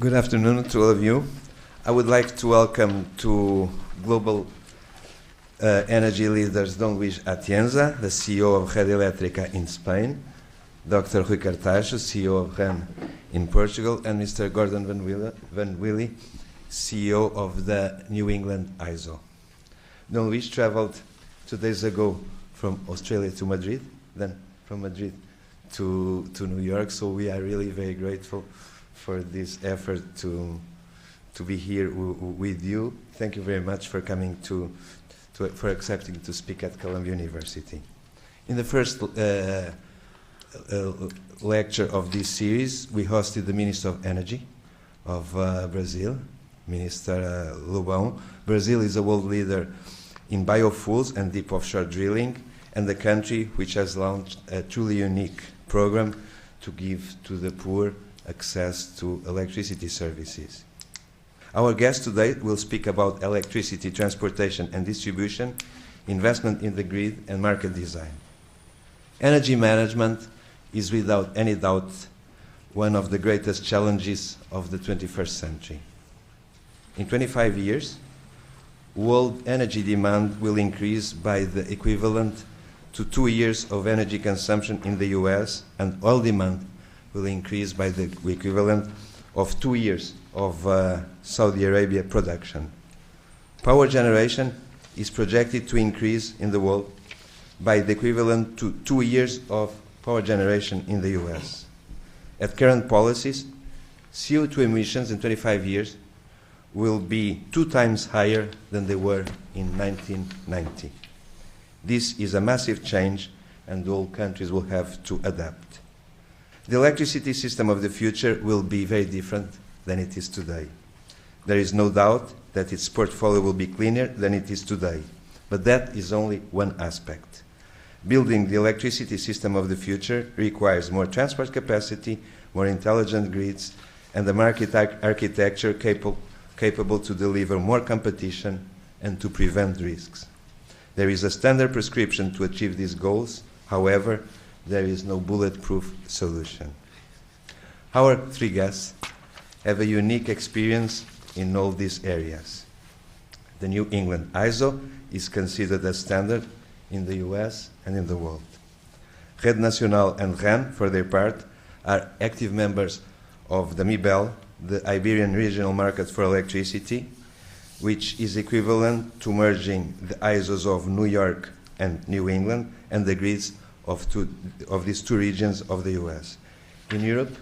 Good afternoon to all of you. I would like to welcome to global energy leaders Don Luis Atienza, the CEO of Red Eléctrica in Spain, Dr. Rui Cartacho, CEO of REN in Portugal, and Mr. Gordon Van Wille, CEO of the New England ISO. Don Luis traveled 2 days ago from Australia to Madrid, then from Madrid to New York, so we are really very grateful for this effort to be here with you. Thank you very much for coming for accepting to speak at Columbia University. In the first lecture of this series, we hosted the Minister of Energy of Brazil, Minister Lobão. Brazil is a world leader in biofuels and deep offshore drilling, and the country which has launched a truly unique program to give to the poor access to electricity services. Our guest today will speak about electricity transportation and distribution, investment in the grid, and market design. Energy management is without any doubt one of the greatest challenges of the 21st century. In 25 years, world energy demand will increase by the equivalent to 2 years of energy consumption in the US, and oil demand will increase by the equivalent of 2 years of Saudi Arabia production. Power generation is projected to increase in the world by the equivalent to 2 years of power generation in the US. At current policies, CO2 emissions in 25 years will be 2 times higher than they were in 1990. This is a massive change, and all countries will have to adapt. The electricity system of the future will be very different than it is today. There is no doubt that its portfolio will be cleaner than it is today, but that is only one aspect. Building the electricity system of the future requires more transport capacity, more intelligent grids, and a market architecture capable to deliver more competition and to prevent risks. There is a standard prescription to achieve these goals. However, there is no bulletproof solution. Our 3 guests have a unique experience in all these areas. The New England ISO is considered a standard in the US and in the world. Rede Nacional and REN, for their part, are active members of the MIBEL, the Iberian Regional Market for Electricity, which is equivalent to merging the ISOs of New York and New England and the grids of these 2 regions of the US. In Europe,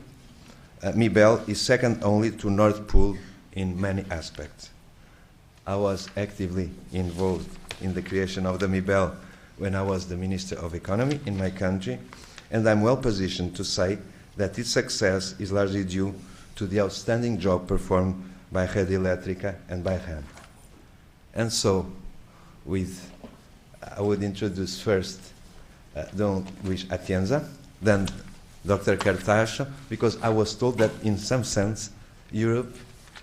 MIBEL is second only to Nord Pool in many aspects. I was actively involved in the creation of the MIBEL when I was the Minister of Economy in my country, and I'm well positioned to say that its success is largely due to the outstanding job performed by Red Eléctrica and by REN. And so, I would introduce first Don Luis Atienza, then Dr. Cartacho, because I was told that in some sense Europe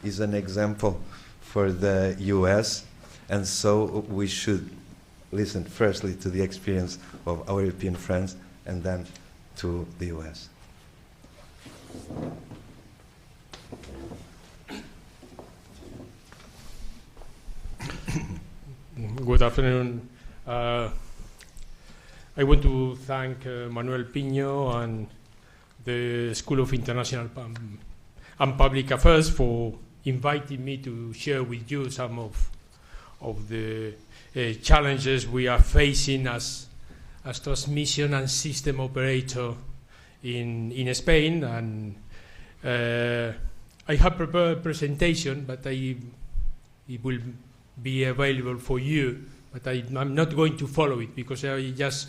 is an example for the US, and so we should listen firstly to the experience of our European friends and then to the US. Good afternoon. I want to thank Manuel Pino and the School of International and Public Affairs for inviting me to share with you some of the challenges we are facing as transmission and system operator in Spain. And I have prepared a presentation, but it will be available for you. But I'm not going to follow it because I just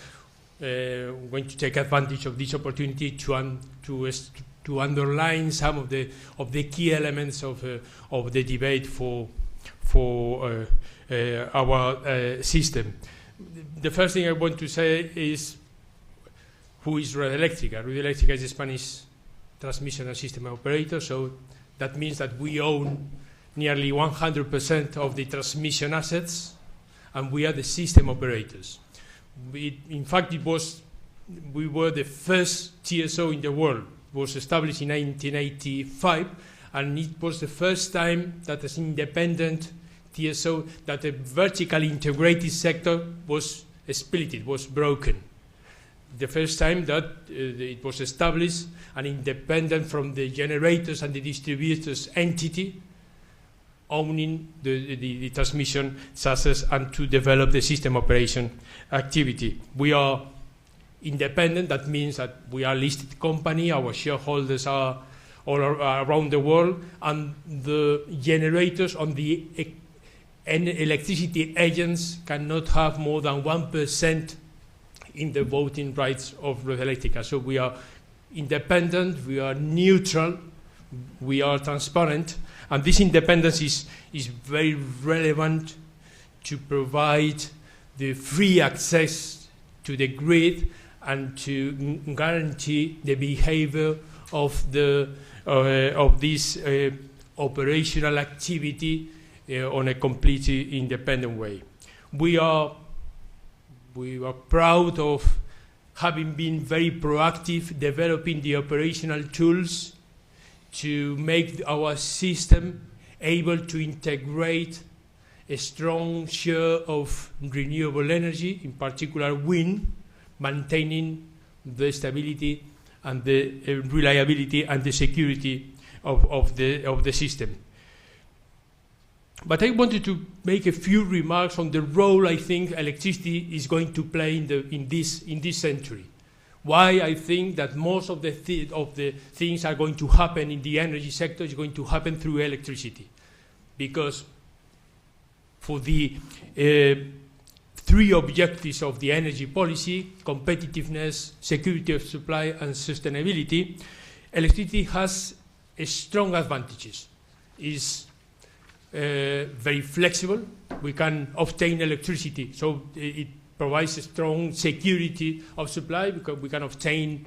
going to take advantage of this opportunity to underline some of the key elements of the debate for our system. The first thing I want to say is who is Red Eléctrica. Red Eléctrica is a Spanish transmission and system operator, so that means that we own nearly 100% of the transmission assets, and we are the system operators. In fact, we were the first TSO in the world. It was established in 1985, and it was the first time that as independent TSO, that a vertically integrated sector was split, it was broken. The first time that it was established an independent from the generators and the distributors entity owning the transmission success and to develop the system operation activity. We are independent, that means that we are a listed company, our shareholders are all around the world, and the generators on the electricity agents cannot have more than 1% in the voting rights of Red Eléctrica. So we are independent, we are neutral, we are transparent, and this independence is very relevant to provide the free access to the grid and to guarantee the behavior of this operational activity on a completely independent way. We are proud of having been very proactive, developing the operational tools to make our system able to integrate a strong share of renewable energy, in particular wind, maintaining the stability and the reliability and the security of the system. But I wanted to make a few remarks on the role I think electricity is going to play in this century. Why I think that most of the things are going to happen in the energy sector is going to happen through electricity. Because for the three objectives of the energy policy, competitiveness, security of supply, and sustainability, electricity has strong advantages. It's very flexible. We can obtain electricity, so it provides a strong security of supply because we can obtain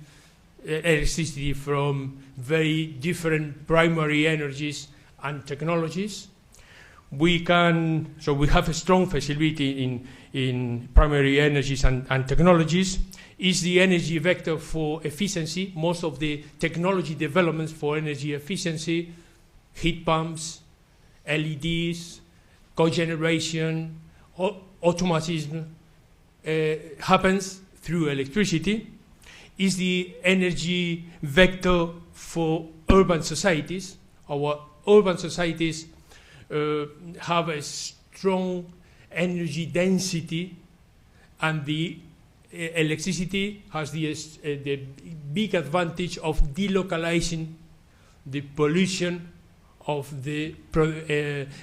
electricity from very different primary energies and technologies. We have a strong flexibility in primary energies and technologies. Is the energy vector for efficiency. Most of the technology developments for energy efficiency, heat pumps, LEDs, cogeneration, automatism, happens through electricity. Is the energy vector for urban societies. Our urban societies have a strong energy density, and the electricity has the big advantage of delocalizing the pollution of the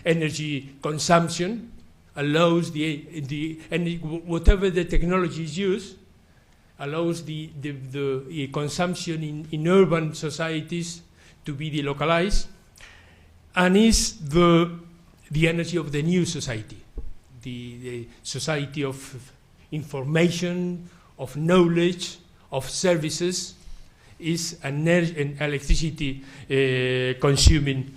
energy consumption, allows whatever the technology is used, allows the consumption in urban societies to be delocalized, and is the energy of the new society, the society of information, of knowledge, of services, is an electricity consuming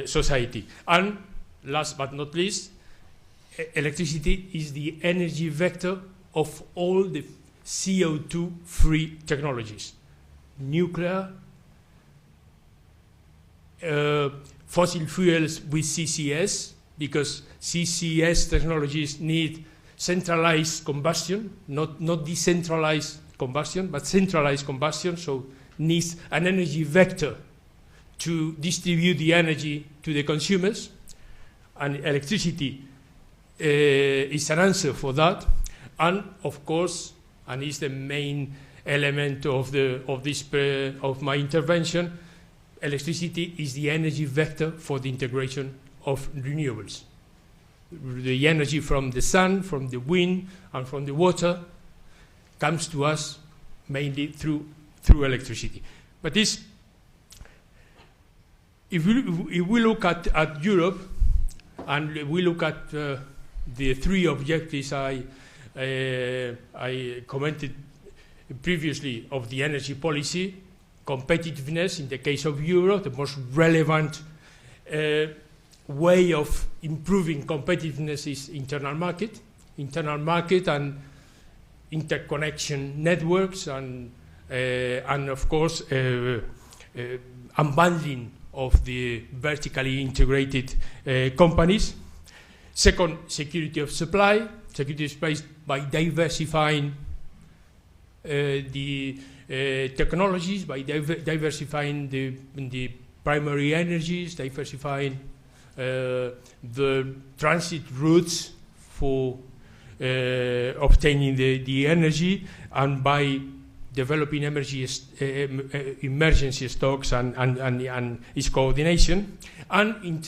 society. And last but not least, electricity is the energy vector of all the CO2-free technologies. Nuclear, fossil fuels with CCS, because CCS technologies need centralized combustion, not decentralized combustion, but centralized combustion, so needs an energy vector to distribute the energy to the consumers, and electricity is an answer for that. And of course, and is the main element of my intervention, electricity is the energy vector for the integration of renewables. The energy from the sun, from the wind, and from the water comes to us mainly through electricity. But this, if we look at Europe, and we look at the three objectives I commented previously of the energy policy, competitiveness in the case of Europe, the most relevant way of improving competitiveness is internal market and interconnection networks, and of course unbundling of the vertically integrated companies. Second, security of supply. Security of supply by diversifying the technologies, by diversifying the primary energies, diversifying the transit routes for obtaining the energy, and by developing emergency stocks and its coordination. And in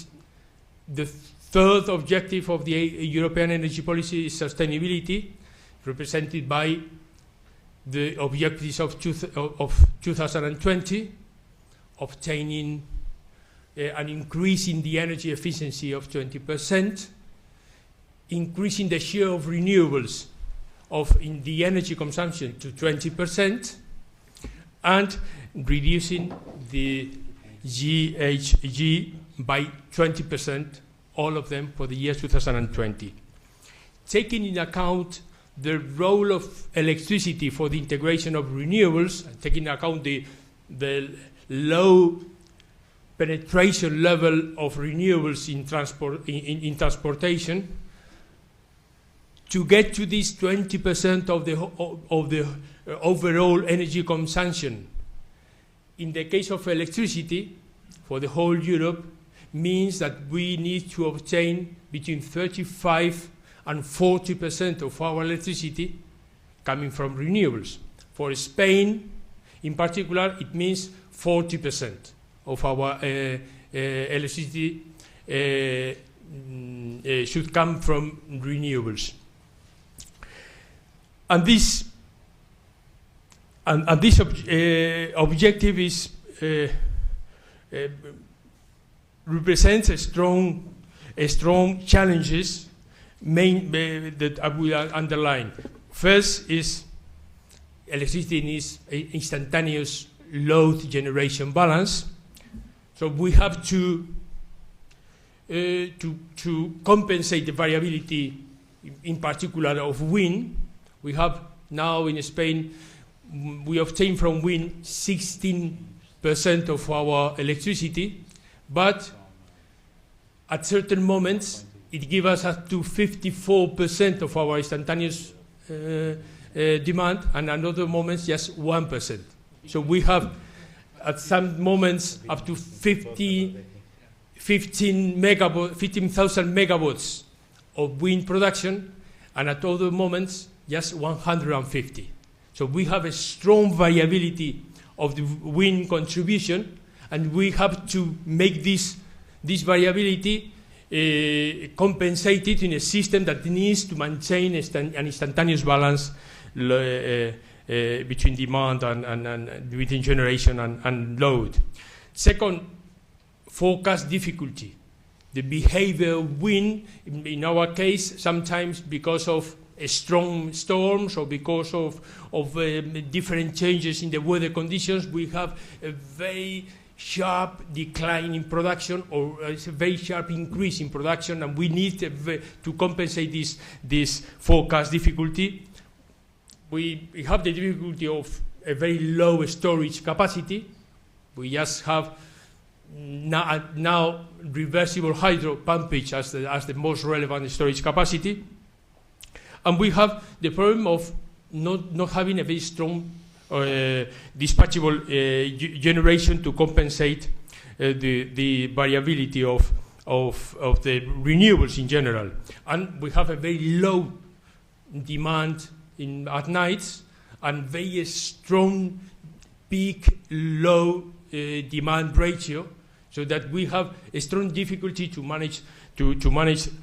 the third objective of the European energy policy is sustainability, represented by the objectives of 2020, obtaining an increase in the energy efficiency of 20%, increasing the share of renewables in the energy consumption to 20%, and reducing the GHG by 20%, all of them for the year 2020. Taking into account the role of electricity for the integration of renewables, taking into account the low penetration level of renewables in transportation, to get to this 20% of the overall energy consumption, in the case of electricity, for the whole Europe, means that we need to obtain between 35 and 40% of our electricity coming from renewables. For Spain, in particular, it means 40% of our electricity should come from renewables. And this objective is represents a strong challenges that I will underline. First is electricity needs instantaneous load generation balance. So we have to compensate the variability, in particular of wind. We have now in Spain, we obtain from wind 16% of our electricity, but at certain moments it gives us up to 54% of our instantaneous demand, and another moments just 1%. So we have at some moments up to 15,000 megawatts of wind production, and at other moments just 150. So we have a strong variability of the wind contribution, and we have to make this variability compensated in a system that needs to maintain an instantaneous balance between demand and between generation and load. Second, forecast difficulty. The behavior of wind, in our case, sometimes because of strong storms or because of different changes in the weather conditions, we have a very sharp decline in production or a very sharp increase in production, and we need to compensate this forecast difficulty. We have the difficulty of a very low storage capacity. We just have now reversible hydro pumpage as the most relevant storage capacity. And we have the problem of not having a very strong dispatchable generation to compensate the variability of the renewables in general. And we have a very low demand at nights and very strong peak-low demand ratio, so that we have a strong difficulty to manage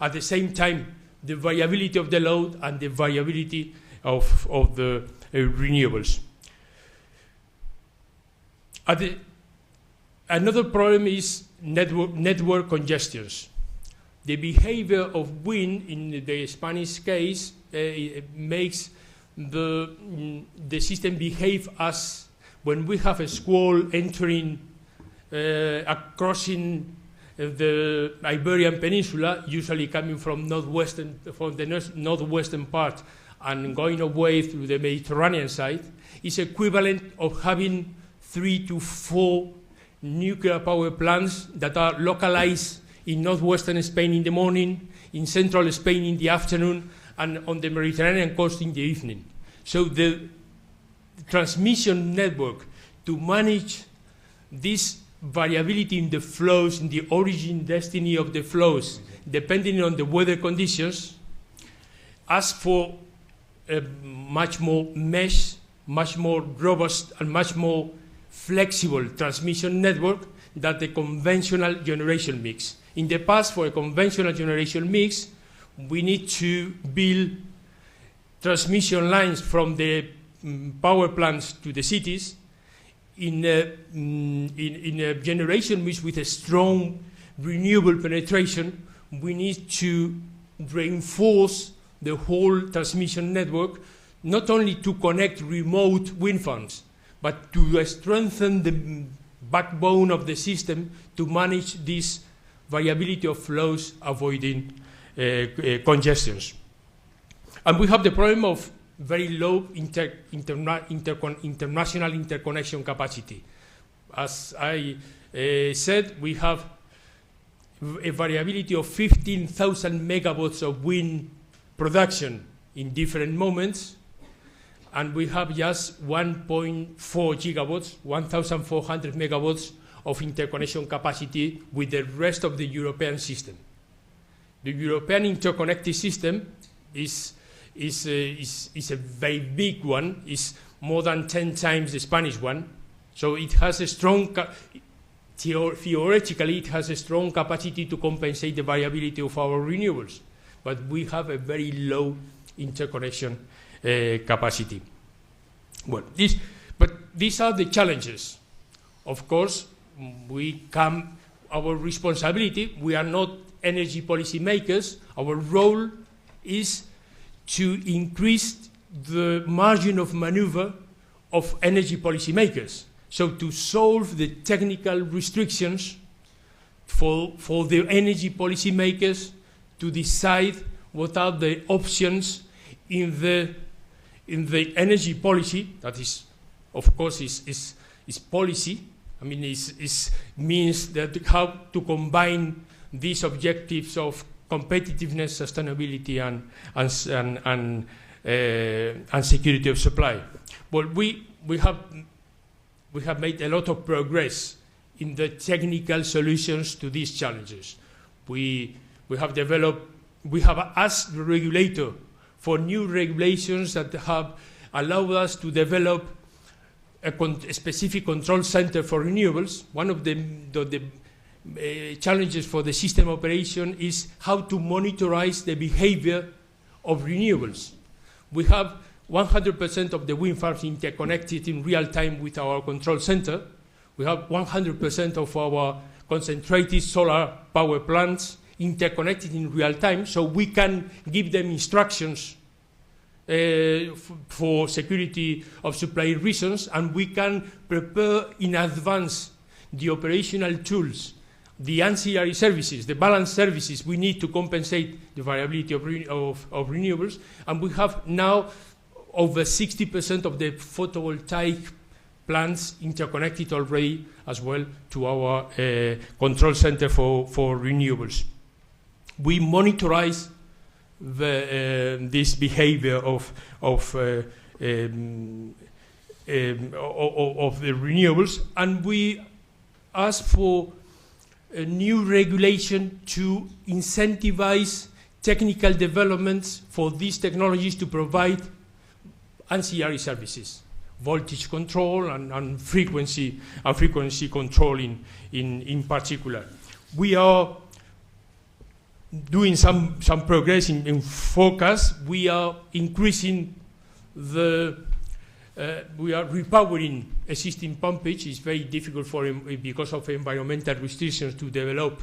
at the same time the variability of the load and the variability of the renewables. Another problem is network congestions. The behavior of wind in the Spanish case makes the system behave as when we have a squall entering, crossing the Iberian Peninsula, usually coming from the northwestern part and going away through the Mediterranean side, is equivalent of having 3 to 4 nuclear power plants that are localized in northwestern Spain in the morning, in central Spain in the afternoon, and on the Mediterranean coast in the evening. So the transmission network to manage this variability in the flows, in the origin destiny of the flows, depending on the weather conditions, asks for a much more mesh, much more robust, and much more flexible transmission network than the conventional generation mix. In the past, for a conventional generation mix, we need to build transmission lines from the power plants to the cities. In a generation mix with a strong renewable penetration, we need to reinforce the whole transmission network, not only to connect remote wind farms, but to strengthen the backbone of the system to manage this variability of flows, avoiding congestions. And we have the problem of very low international interconnection capacity. As I said, we have a variability of 15,000 megawatts of wind production in different moments, and we have just 1.4 gigawatts, 1,400 megawatts of interconnection capacity with the rest of the European system. The European interconnected system is a very big one. It's more than 10 times the Spanish one. So it has a strong, theoretically, it has a strong capacity to compensate the variability of our renewables. But we have a very low interconnection capacity. Well, these are the challenges. Of course, our responsibility, we are not energy policy makers. Our role is to increase the margin of maneuver of energy policy makers. So to solve the technical restrictions for the energy policy makers to decide what are the options in the energy policy, that is, of course, is policy. I mean, it means that how to combine these objectives of competitiveness, sustainability, and security of supply. Well, we have made a lot of progress in the technical solutions to these challenges. We have asked the regulator for new regulations that have allowed us to develop a specific control center for renewables. One of the challenges for the system operation is how to monitorize the behavior of renewables. We have 100% of the wind farms interconnected in real time with our control center. We have 100% of our concentrated solar power plants interconnected in real time, so we can give them instructions for security of supply reasons, and we can prepare in advance the operational tools, the ancillary services, the balance services we need to compensate the variability of renewables. And we have now over 60% of the photovoltaic plants interconnected already as well to our control center for renewables. We monitorize this behavior of the renewables, and we ask for a new regulation to incentivize technical developments for these technologies to provide ancillary services, voltage control and frequency control in particular. We are doing some progress in forecast. We are increasing we are repowering existing pumpage. It's very difficult because of environmental restrictions to develop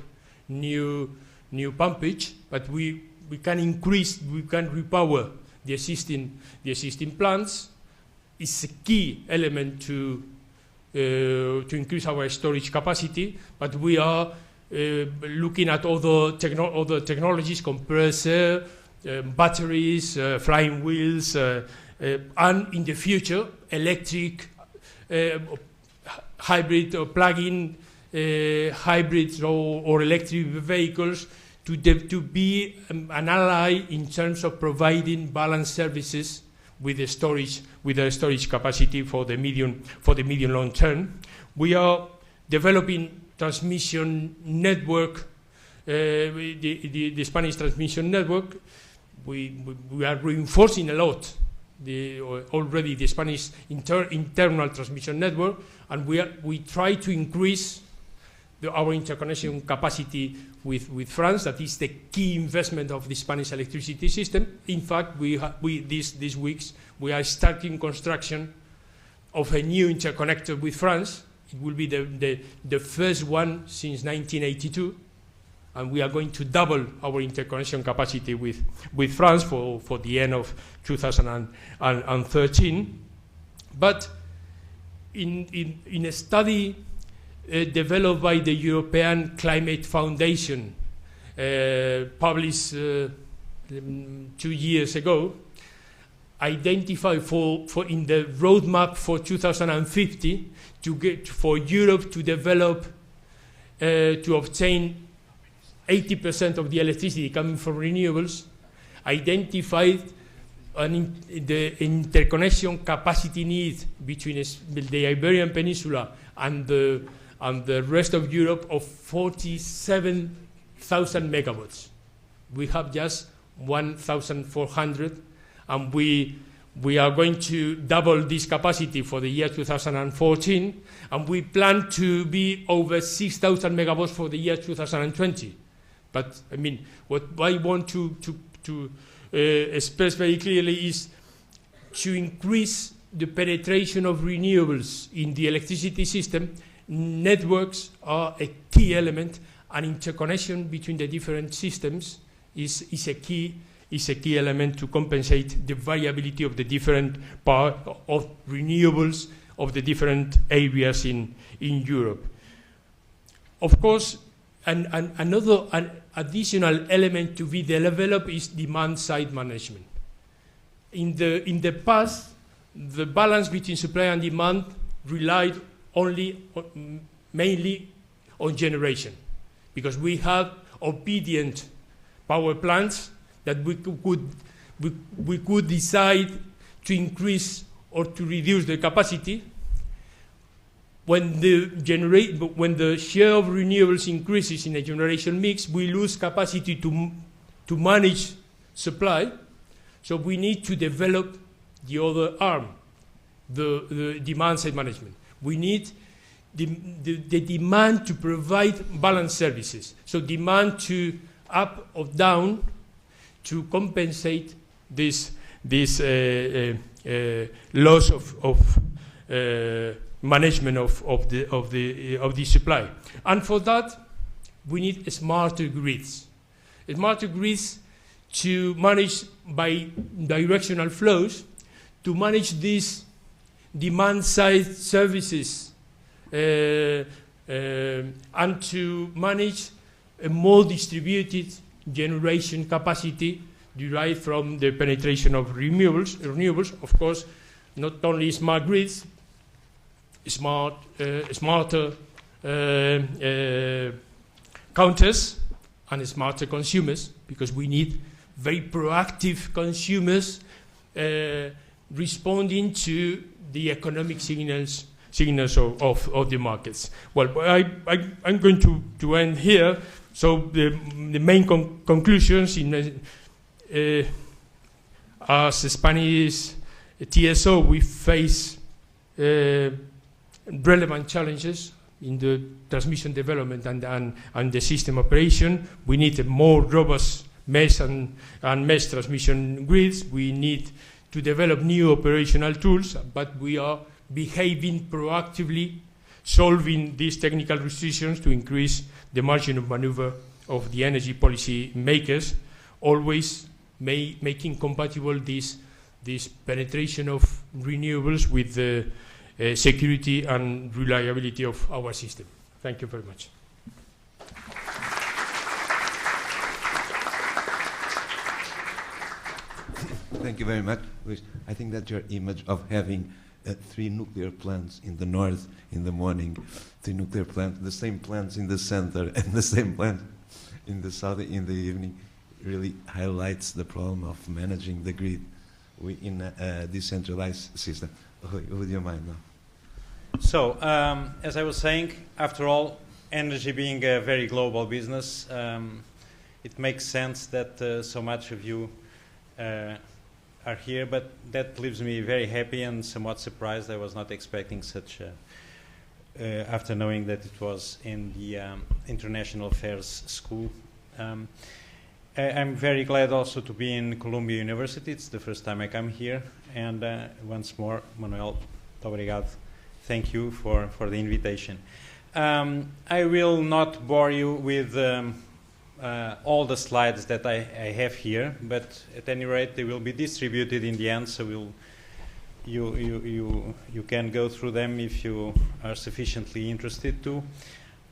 new pumpage, but we can repower the existing plants. It's a key element to increase our storage capacity, but we are looking at other technologies, compressor, batteries, flying wheels, and in the future, electric, hybrid or plug-in hybrids or electric vehicles to be an ally in terms of providing balanced services with the storage capacity for the medium long term. We are developing transmission network, the Spanish transmission network. We are reinforcing a lot already the Spanish internal transmission network, and we try to increase our interconnection capacity with France. That is the key investment of the Spanish electricity system. In fact, these weeks we are starting construction of a new interconnector with France. It will be the first one since 1982, and we are going to double our interconnection capacity with France for the end of 2013. But in a study developed by the European Climate Foundation, published 2 years ago, identified in the roadmap for 2050 for Europe to develop, to obtain 80% of the electricity coming from renewables, identified the interconnection capacity need between the Iberian Peninsula and the rest of Europe of 47,000 megawatts. We have just 1,400, and we are going to double this capacity for the year 2014, and we plan to be over 6,000 megawatts for the year 2020. But I mean, what I want to express very clearly is to increase the penetration of renewables in the electricity system. Networks are a key element, and interconnection between the different systems is a key element to compensate the variability of the different part of renewables of the different areas in Europe. Of course, another additional element to be developed is demand-side management. In the past, the balance between supply and demand relied mainly on generation, because we have obedient power plants that we could decide to increase or to reduce the capacity. When the share of renewables increases in a generation mix, we lose capacity to manage supply. So we need to develop the other arm, the demand-side management. We need the demand to provide balanced services. So demand to up or down to compensate this loss of management of the supply. And for that, we need smarter grids. Smarter grids to manage by directional flows, to manage these demand-side services, and to manage a more distributed generation capacity derived from the penetration of renewables. Of course, not only smart grids, smarter counters and smarter consumers, because we need very proactive consumers responding to the economic signals of the markets. Well, I'm going to end here. So the main conclusions as a Spanish TSO, we face relevant challenges in the transmission development and the system operation. We need a more robust mesh and mesh transmission grids. We need to develop new operational tools, but we are behaving proactively, solving these technical restrictions to increase the margin of maneuver of the energy policy makers, always making compatible this penetration of renewables with the security and reliability of our system. Thank you very much. Thank you very much. I think that your image of having three nuclear plants in the north in the morning, three nuclear plants, the same plants in the center, and the same plant in the south in the evening, really highlights the problem of managing the grid in a decentralized system. Would you mind now? So, as I was saying, after all, energy being a very global business, it makes sense that so much of you are here, but that leaves me very happy and somewhat surprised. I was not expecting such after knowing that it was in the International Affairs School. I'm very glad also to be in Columbia University. It's the first time I come here. And once more, Manuel, obrigado. Thank you for the invitation. I will not bore you with all the slides that I have here, but at any rate, they will be distributed in the end, so you can go through them if you are sufficiently interested to.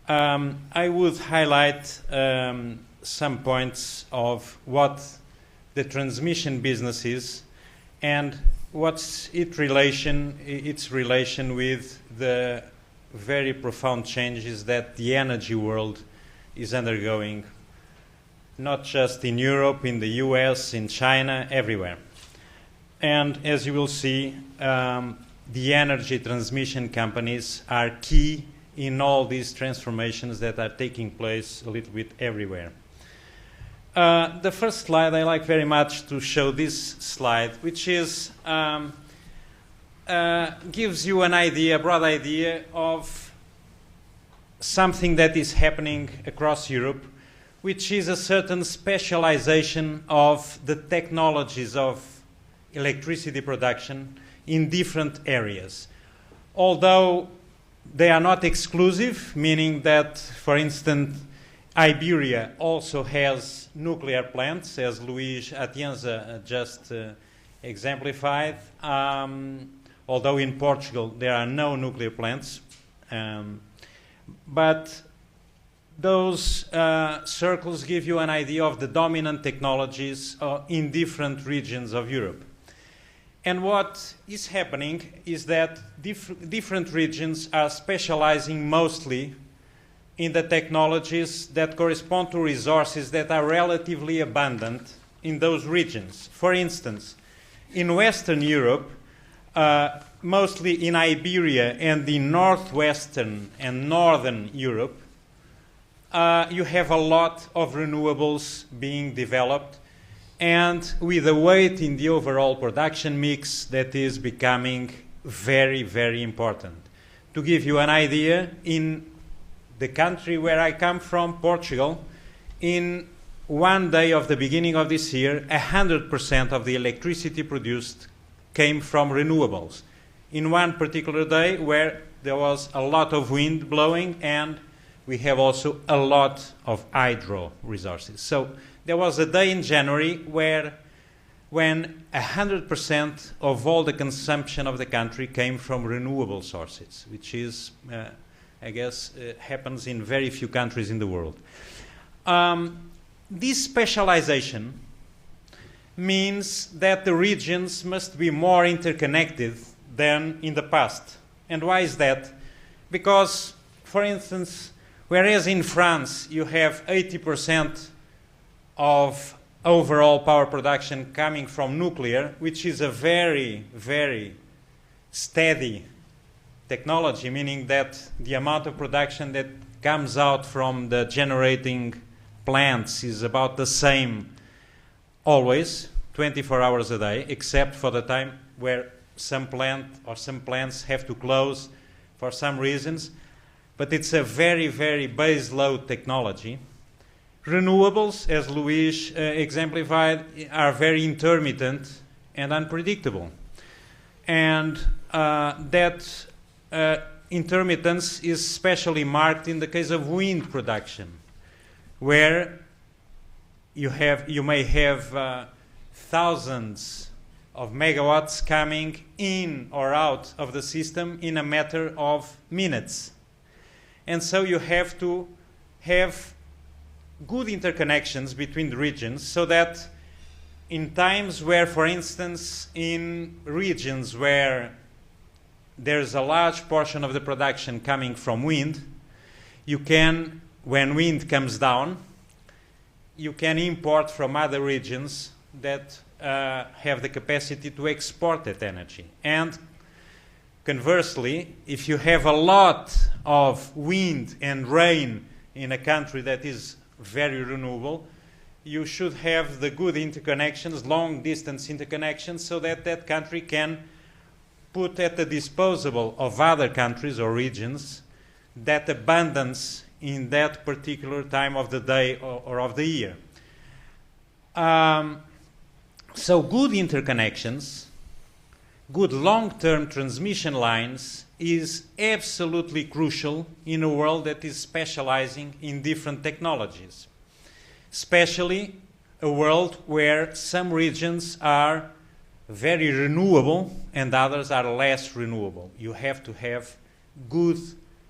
I would highlight some points of what the transmission business is and what's its relation with the very profound changes that the energy world is undergoing, not just in Europe, in the US, in China, everywhere. And as you will see, the energy transmission companies are key in all these transformations that are taking place a little bit everywhere. The first slide, I like very much to show this slide, which is gives you an idea, a broad idea of something that is happening across Europe, which is a certain specialization of the technologies of electricity production in different areas. Although they are not exclusive, meaning that, for instance, Iberia also has nuclear plants, as Luis Atienza just exemplified, although in Portugal there are no nuclear plants. But those circles give you an idea of the dominant technologies in different regions of Europe. And what is happening is that different regions are specializing mostly in the technologies that correspond to resources that are relatively abundant in those regions. For instance, in Western Europe, mostly in Iberia and in northwestern and northern Europe, you have a lot of renewables being developed, and with a weight in the overall production mix that is becoming very, very important. To give you an idea, in the country where I come from, Portugal, in one day of the beginning of this year, 100% of the electricity produced came from renewables. In one particular day where there was a lot of wind blowing, and we have also a lot of hydro resources. So there was a day in January when 100% of all the consumption of the country came from renewable sources, which is, I guess, happens in very few countries in the world. This specialization means that the regions must be more interconnected than in the past. And why is that? Because, for instance, whereas in France you have 80% of overall power production coming from nuclear, which is a very, very steady technology, meaning that the amount of production that comes out from the generating plants is about the same always, 24 hours a day, except for the time where some plant or some plants have to close for some reasons. But it's a very, very base load technology. Renewables, as Luis exemplified, are very intermittent and unpredictable. And that intermittence is especially marked in the case of wind production, where you may have thousands of megawatts coming in or out of the system in a matter of minutes. And so you have to have good interconnections between the regions so that in times where, for instance, in regions where there's a large portion of the production coming from wind, you can, when wind comes down, you can import from other regions that have the capacity to export that energy. And conversely, if you have a lot of wind and rain in a country that is very renewable, you should have the good interconnections, long distance interconnections, so that that country can put at the disposal of other countries or regions that abundance in that particular time of the day or of the year. So good interconnections, good long-term transmission lines is absolutely crucial in a world that is specializing in different technologies, especially a world where some regions are very renewable and others are less renewable. You have to have good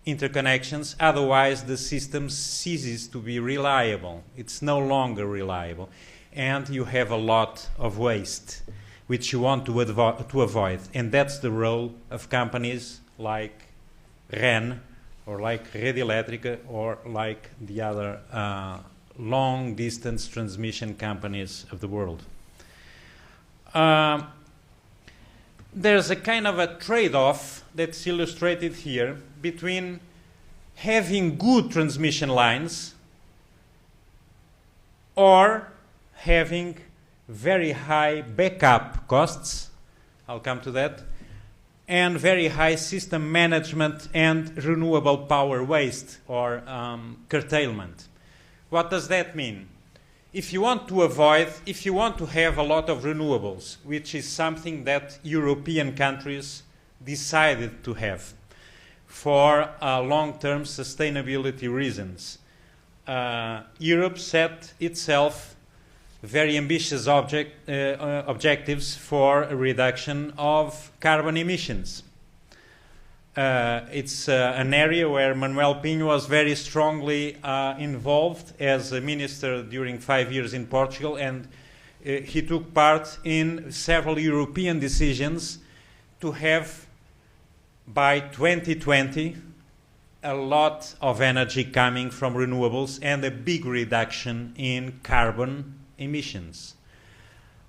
interconnections, otherwise the system ceases to be reliable. It's no longer reliable. And you have a lot of waste, which you want to avoid. And that's the role of companies like REN, or like Rede Elétrica, or like the other long-distance transmission companies of the world. There's a kind of a trade-off that's illustrated here between having good transmission lines or having very high backup costs, I'll come to that, and very high system management and renewable power waste or curtailment. What does that mean? If you want to have a lot of renewables, which is something that European countries decided to have for long-term sustainability reasons, Europe set itself very ambitious objectives for a reduction of carbon emissions. It's an area where Manuel Pinho was very strongly involved as a minister during 5 years in Portugal, and he took part in several European decisions to have, by 2020, a lot of energy coming from renewables and a big reduction in carbon emissions.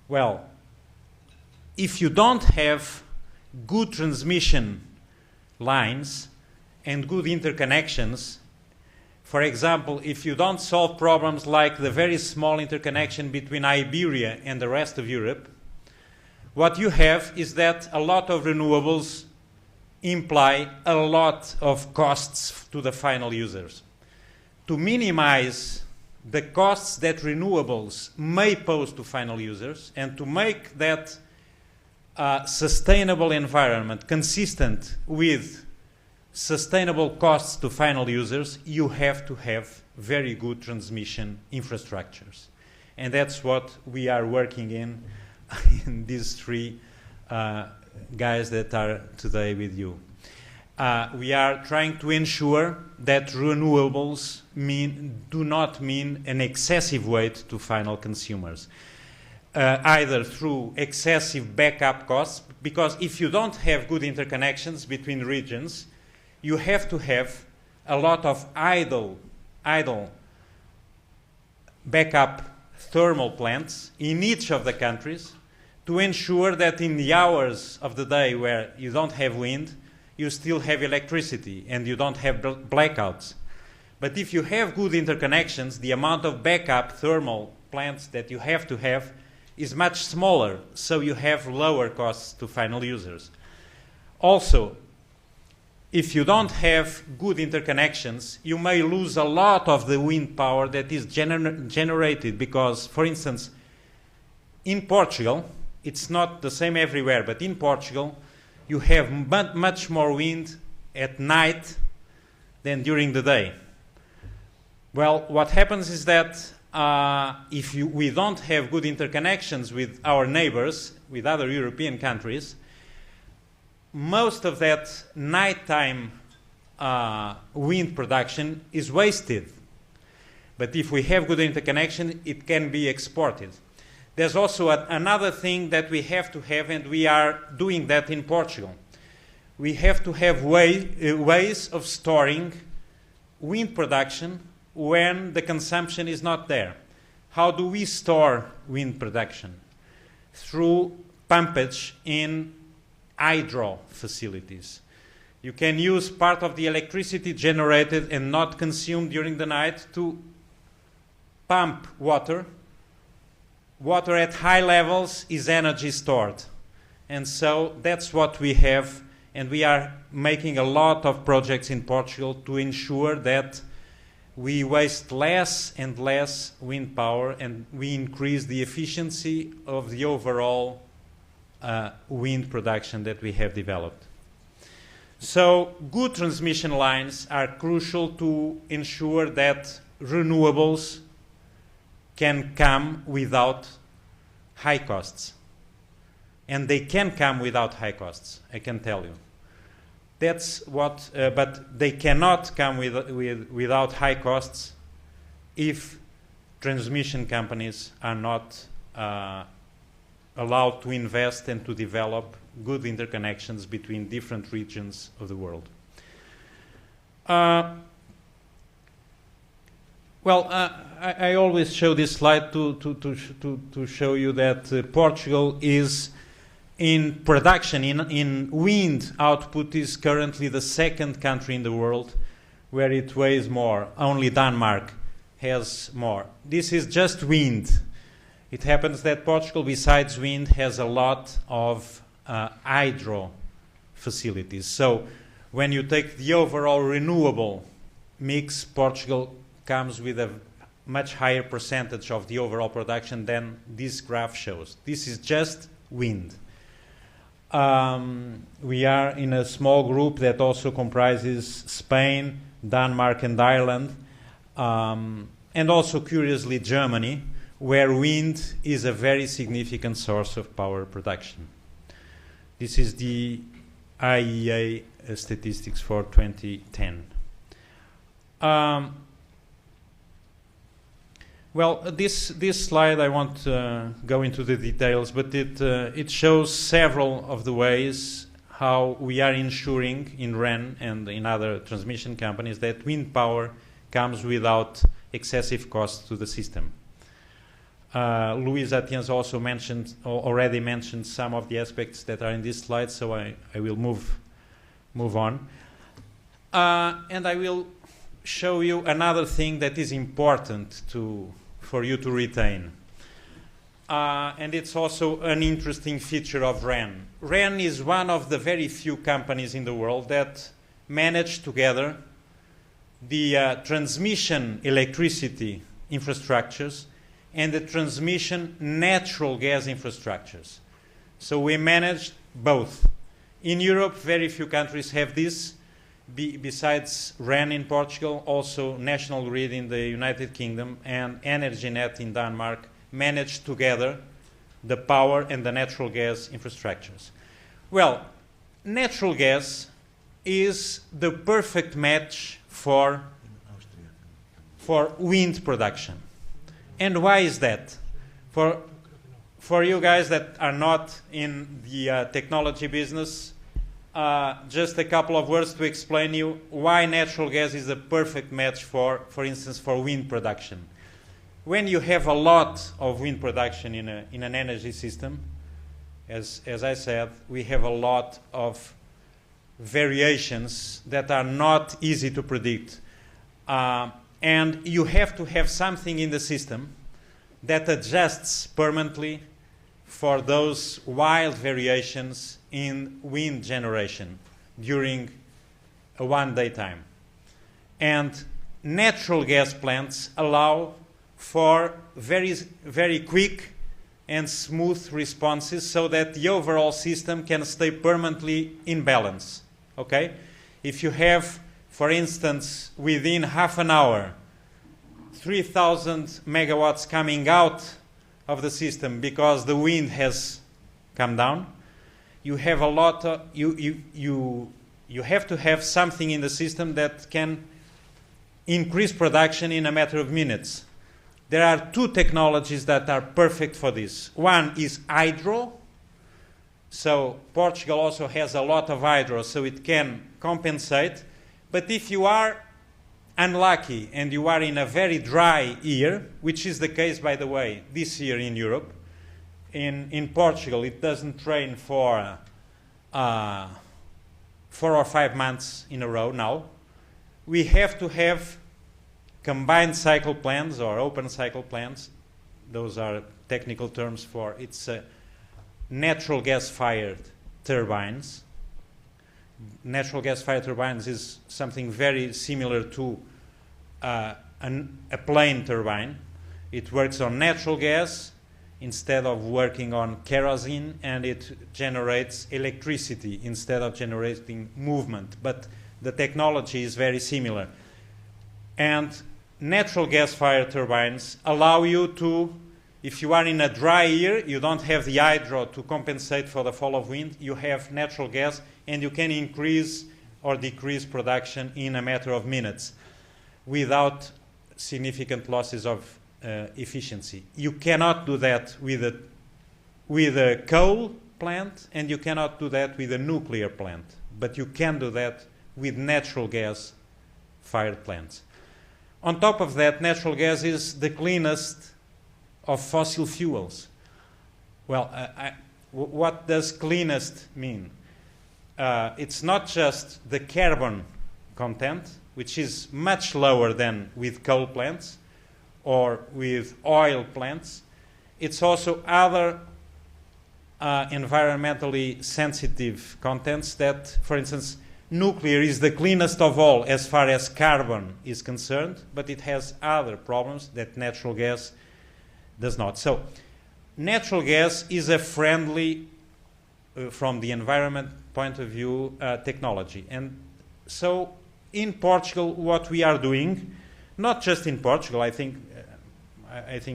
Well, if you don't have good transmission lines and good interconnections, for example, if you don't solve problems like the very small interconnection between Iberia and the rest of Europe, what you have is that a lot of renewables imply a lot of costs to the final users. To minimize the costs that renewables may pose to final users and to make that sustainable environment consistent with sustainable costs to final users, you have to have very good transmission infrastructures. And that's what we are working in these three guys that are today with you. We are trying to ensure that renewables do not mean an excessive weight to final consumers, either through excessive backup costs, because if you don't have good interconnections between regions, you have to have a lot of idle backup thermal plants in each of the countries to ensure that in the hours of the day where you don't have wind, you still have electricity and you don't have blackouts. But if you have good interconnections, the amount of backup thermal plants that you have to have is much smaller, so you have lower costs to final users. Also, if you don't have good interconnections, you may lose a lot of the wind power that is generated because, for instance, in Portugal, it's not the same everywhere, but in Portugal, you have much more wind at night than during the day. Well, what happens is that if we don't have good interconnections with our neighbors, with other European countries, most of that nighttime wind production is wasted. But if we have good interconnection, it can be exported. There's also another thing that we have to have, and we are doing that in Portugal. we have to have ways of storing wind production when the consumption is not there. How do we store wind production? Through pumpage in hydro facilities. You can use part of the electricity generated and not consumed during the night to pump water. Water at high levels is energy stored. And so that's what we have, and we are making a lot of projects in Portugal to ensure that we waste less and less wind power, and we increase the efficiency of the overall wind production that we have developed. So good transmission lines are crucial to ensure that renewables can come without high costs. And they can come without high costs, I can tell you. That's what, but they cannot come without high costs if transmission companies are not allowed to invest and to develop good interconnections between different regions of the world. I always show this slide to show you that Portugal is in production, in wind output, is currently the second country in the world where it weighs more. Only Denmark has more. This is just wind. It happens that Portugal, besides wind, has a lot of hydro facilities. So when you take the overall renewable mix, Portugal comes with a much higher percentage of the overall production than this graph shows. This is just wind. We are in a small group that also comprises Spain, Denmark and Ireland, and also curiously Germany, where wind is a very significant source of power production. This is the IEA statistics for 2010. This slide, I won't go into the details, but it shows several of the ways how we are ensuring in REN and in other transmission companies that wind power comes without excessive cost to the system. Luis Atienza also already mentioned some of the aspects that are in this slide, so I will move on. And I will show you another thing that is important for you to retain. And it's also an interesting feature of REN. REN is one of the very few companies in the world that manage together the transmission electricity infrastructures and the transmission natural gas infrastructures. So we manage both. In Europe, very few countries have this. Besides REN in Portugal, also National Grid in the United Kingdom and Energinet in Denmark manage together the power and the natural gas infrastructures. Well, natural gas is the perfect match for wind production. And why is that? For you guys that are not in the technology business, just a couple of words to explain you why natural gas is a perfect match for instance, for wind production. When you have a lot of wind production in an energy system, as I said, we have a lot of variations that are not easy to predict. And you have to have something in the system that adjusts permanently for those wild variations in wind generation during a one-day time. And natural gas plants allow for very, very quick and smooth responses so that the overall system can stay permanently in balance. Okay? If you have, for instance, within half an hour, 3,000 megawatts coming out of the system because the wind has come down, you have a lot of, you have to have something in the system that can increase production in a matter of minutes. There are two technologies that are perfect for this. One is hydro, So Portugal also has a lot of hydro, so it can compensate. But if you are unlucky and you are in a very dry year, which is the case, by the way, this year in Europe, in Portugal it doesn't rain for 4 or 5 months in a row now, we have to have combined cycle plants or open cycle plants. Those are technical terms for it's natural gas-fired turbines. Natural gas-fired turbines is something very similar to a plane turbine. It works on natural gas instead of working on kerosene, and it generates electricity instead of generating movement. But the technology is very similar. And natural gas-fired turbines allow you to, if you are in a dry year, you don't have the hydro to compensate for the fall of wind, you have natural gas, and you can increase or decrease production in a matter of minutes without significant losses of efficiency. You cannot do that with a coal plant, and you cannot do that with a nuclear plant, but you can do that with natural gas-fired plants. On top of that, natural gas is the cleanest of fossil fuels. Well, what does cleanest mean? It's not just the carbon content, which is much lower than with coal plants or with oil plants. It's also other environmentally sensitive contents that, for instance, nuclear is the cleanest of all as far as carbon is concerned, but it has other problems that natural gas does not. So natural gas is a friendly, from the environment point of view, technology. And so in Portugal, what we are doing, not just in Portugal, I think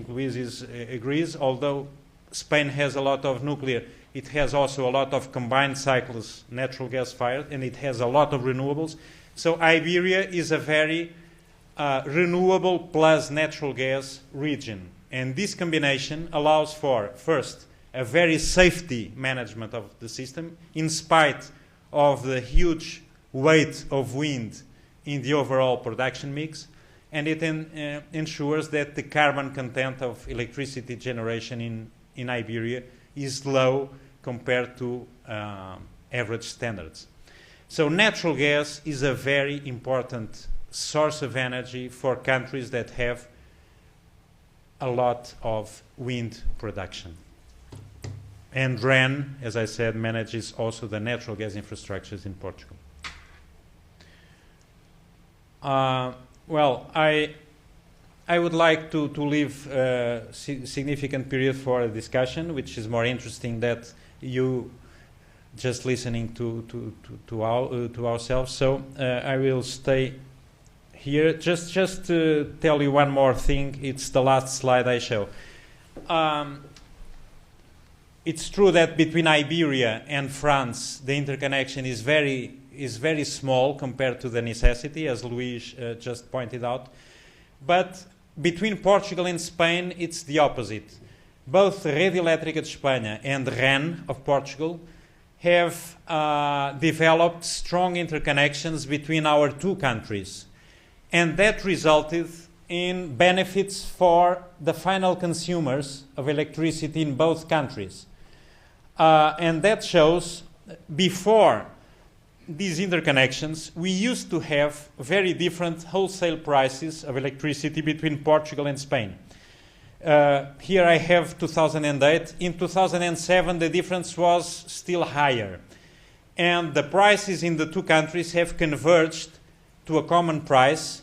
Luis agrees, although Spain has a lot of nuclear, it has also a lot of combined cycles, natural gas fired, and it has a lot of renewables. So Iberia is a very renewable plus natural gas region. And this combination allows for, first, a very safety management of the system, in spite of the huge weight of wind in the overall production mix. And it ensures that the carbon content of electricity generation in Iberia is low compared to average standards. So natural gas is a very important source of energy for countries that have a lot of wind production. And REN, as I said, manages also the natural gas infrastructures in Portugal. Well, I would like to leave a significant period for a discussion, which is more interesting than you just listening to ourselves. So I will stay here. Just to tell you one more thing. It's the last slide I show. It's true that between Iberia and France, the interconnection is very small compared to the necessity, as Luis just pointed out. But between Portugal and Spain, it's the opposite. Both Rede Elétrica de Espanha and REN of Portugal have developed strong interconnections between our two countries. And that resulted in benefits for the final consumers of electricity in both countries. And that shows, before these interconnections, we used to have very different wholesale prices of electricity between Portugal and Spain. Here I have 2008. In 2007, the difference was still higher. And the prices in the two countries have converged to a common price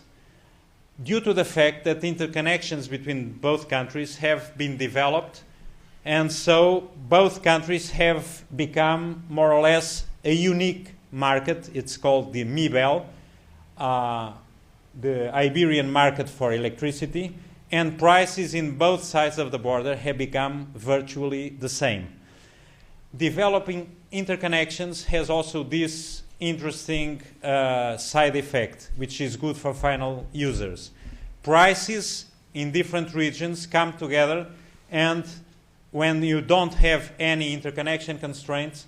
due to the fact that interconnections between both countries have been developed. And so both countries have become more or less a unique market. It's called the MIBEL, the Iberian market for electricity, and prices in both sides of the border have become virtually the same. Developing interconnections has also this interesting side effect, which is good for final users. Prices in different regions come together and when you don't have any interconnection constraints,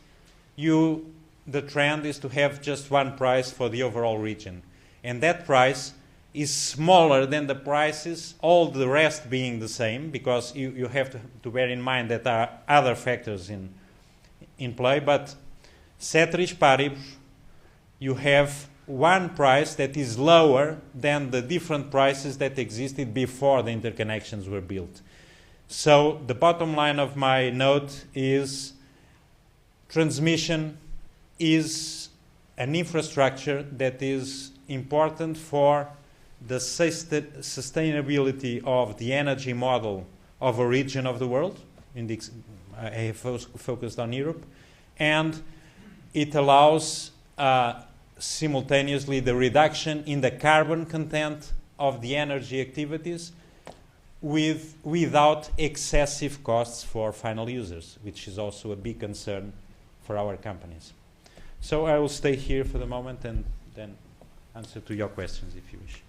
the trend is to have just one price for the overall region. And that price is smaller than the prices, all the rest being the same, because you have to bear in mind that there are other factors in play. But ceteris paribus, you have one price that is lower than the different prices that existed before the interconnections were built. So the bottom line of my note is transmission is an infrastructure that is important for the sustainability of the energy model of a region of the world. I have focused on Europe. And it allows simultaneously the reduction in the carbon content of the energy activities without excessive costs for final users, which is also a big concern for our companies. So I will stay here for the moment and then answer to your questions if you wish.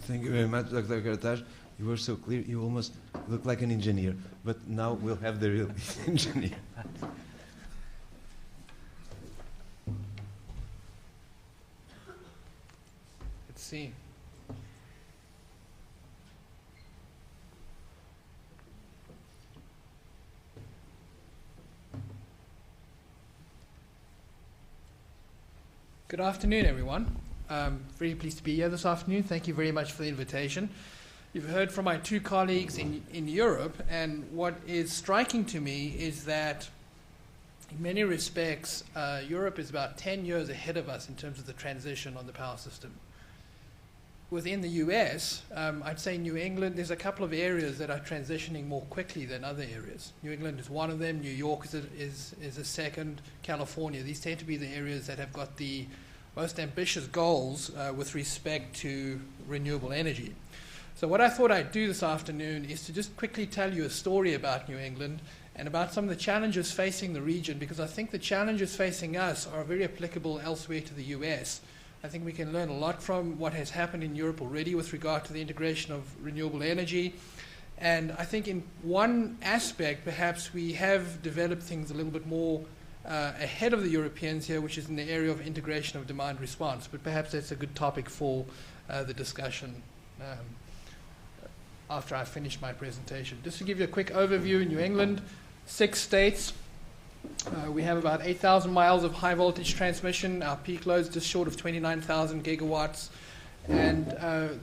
Thank you very much, Dr. Cartaz. You were so clear, you almost look like an engineer, but now we'll have the real engineer. Let's see. Good afternoon, everyone. Very pleased to be here this afternoon. Thank you very much for the invitation. You've heard from my two colleagues in Europe, and what is striking to me is that in many respects, Europe is about 10 years ahead of us in terms of the transition on the power system. Within the US, I'd say New England, there's a couple of areas that are transitioning more quickly than other areas. New England is one of them, New York is a second, California. These tend to be the areas that have got the most ambitious goals with respect to renewable energy. So what I thought I'd do this afternoon is to just quickly tell you a story about New England and about some of the challenges facing the region, because I think the challenges facing us are very applicable elsewhere to the US. I think we can learn a lot from what has happened in Europe already with regard to the integration of renewable energy. And I think in one aspect, perhaps we have developed things a little bit more ahead of the Europeans here, which is in the area of integration of demand response. But perhaps that's a good topic for the discussion after I finish my presentation. Just to give you a quick overview, in New England, 6 states. We have about 8,000 miles of high voltage transmission. Our peak load is just short of 29,000 gigawatts. And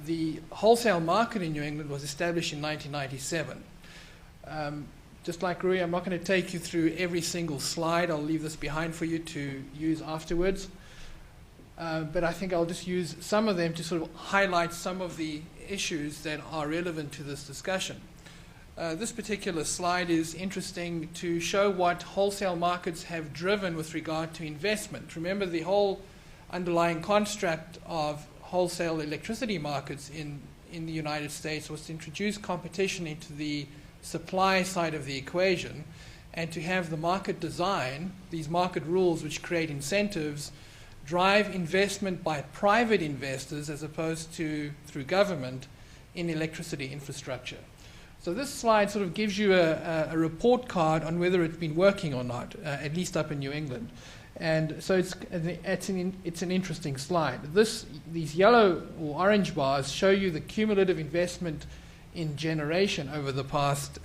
the wholesale market in New England was established in 1997. Just like Rui, I'm not going to take you through every single slide. I'll leave this behind for you to use afterwards. But I think I'll just use some of them to sort of highlight some of the issues that are relevant to this discussion. This particular slide is interesting to show what wholesale markets have driven with regard to investment. Remember, the whole underlying construct of wholesale electricity markets in the United States was to introduce competition into the supply side of the equation and to have the market design, these market rules which create incentives, drive investment by private investors as opposed to through government in electricity infrastructure. So this slide sort of gives you a report card on whether it's been working or not, at least up in New England. And so it's an interesting slide. These yellow or orange bars show you the cumulative investment in generation over the past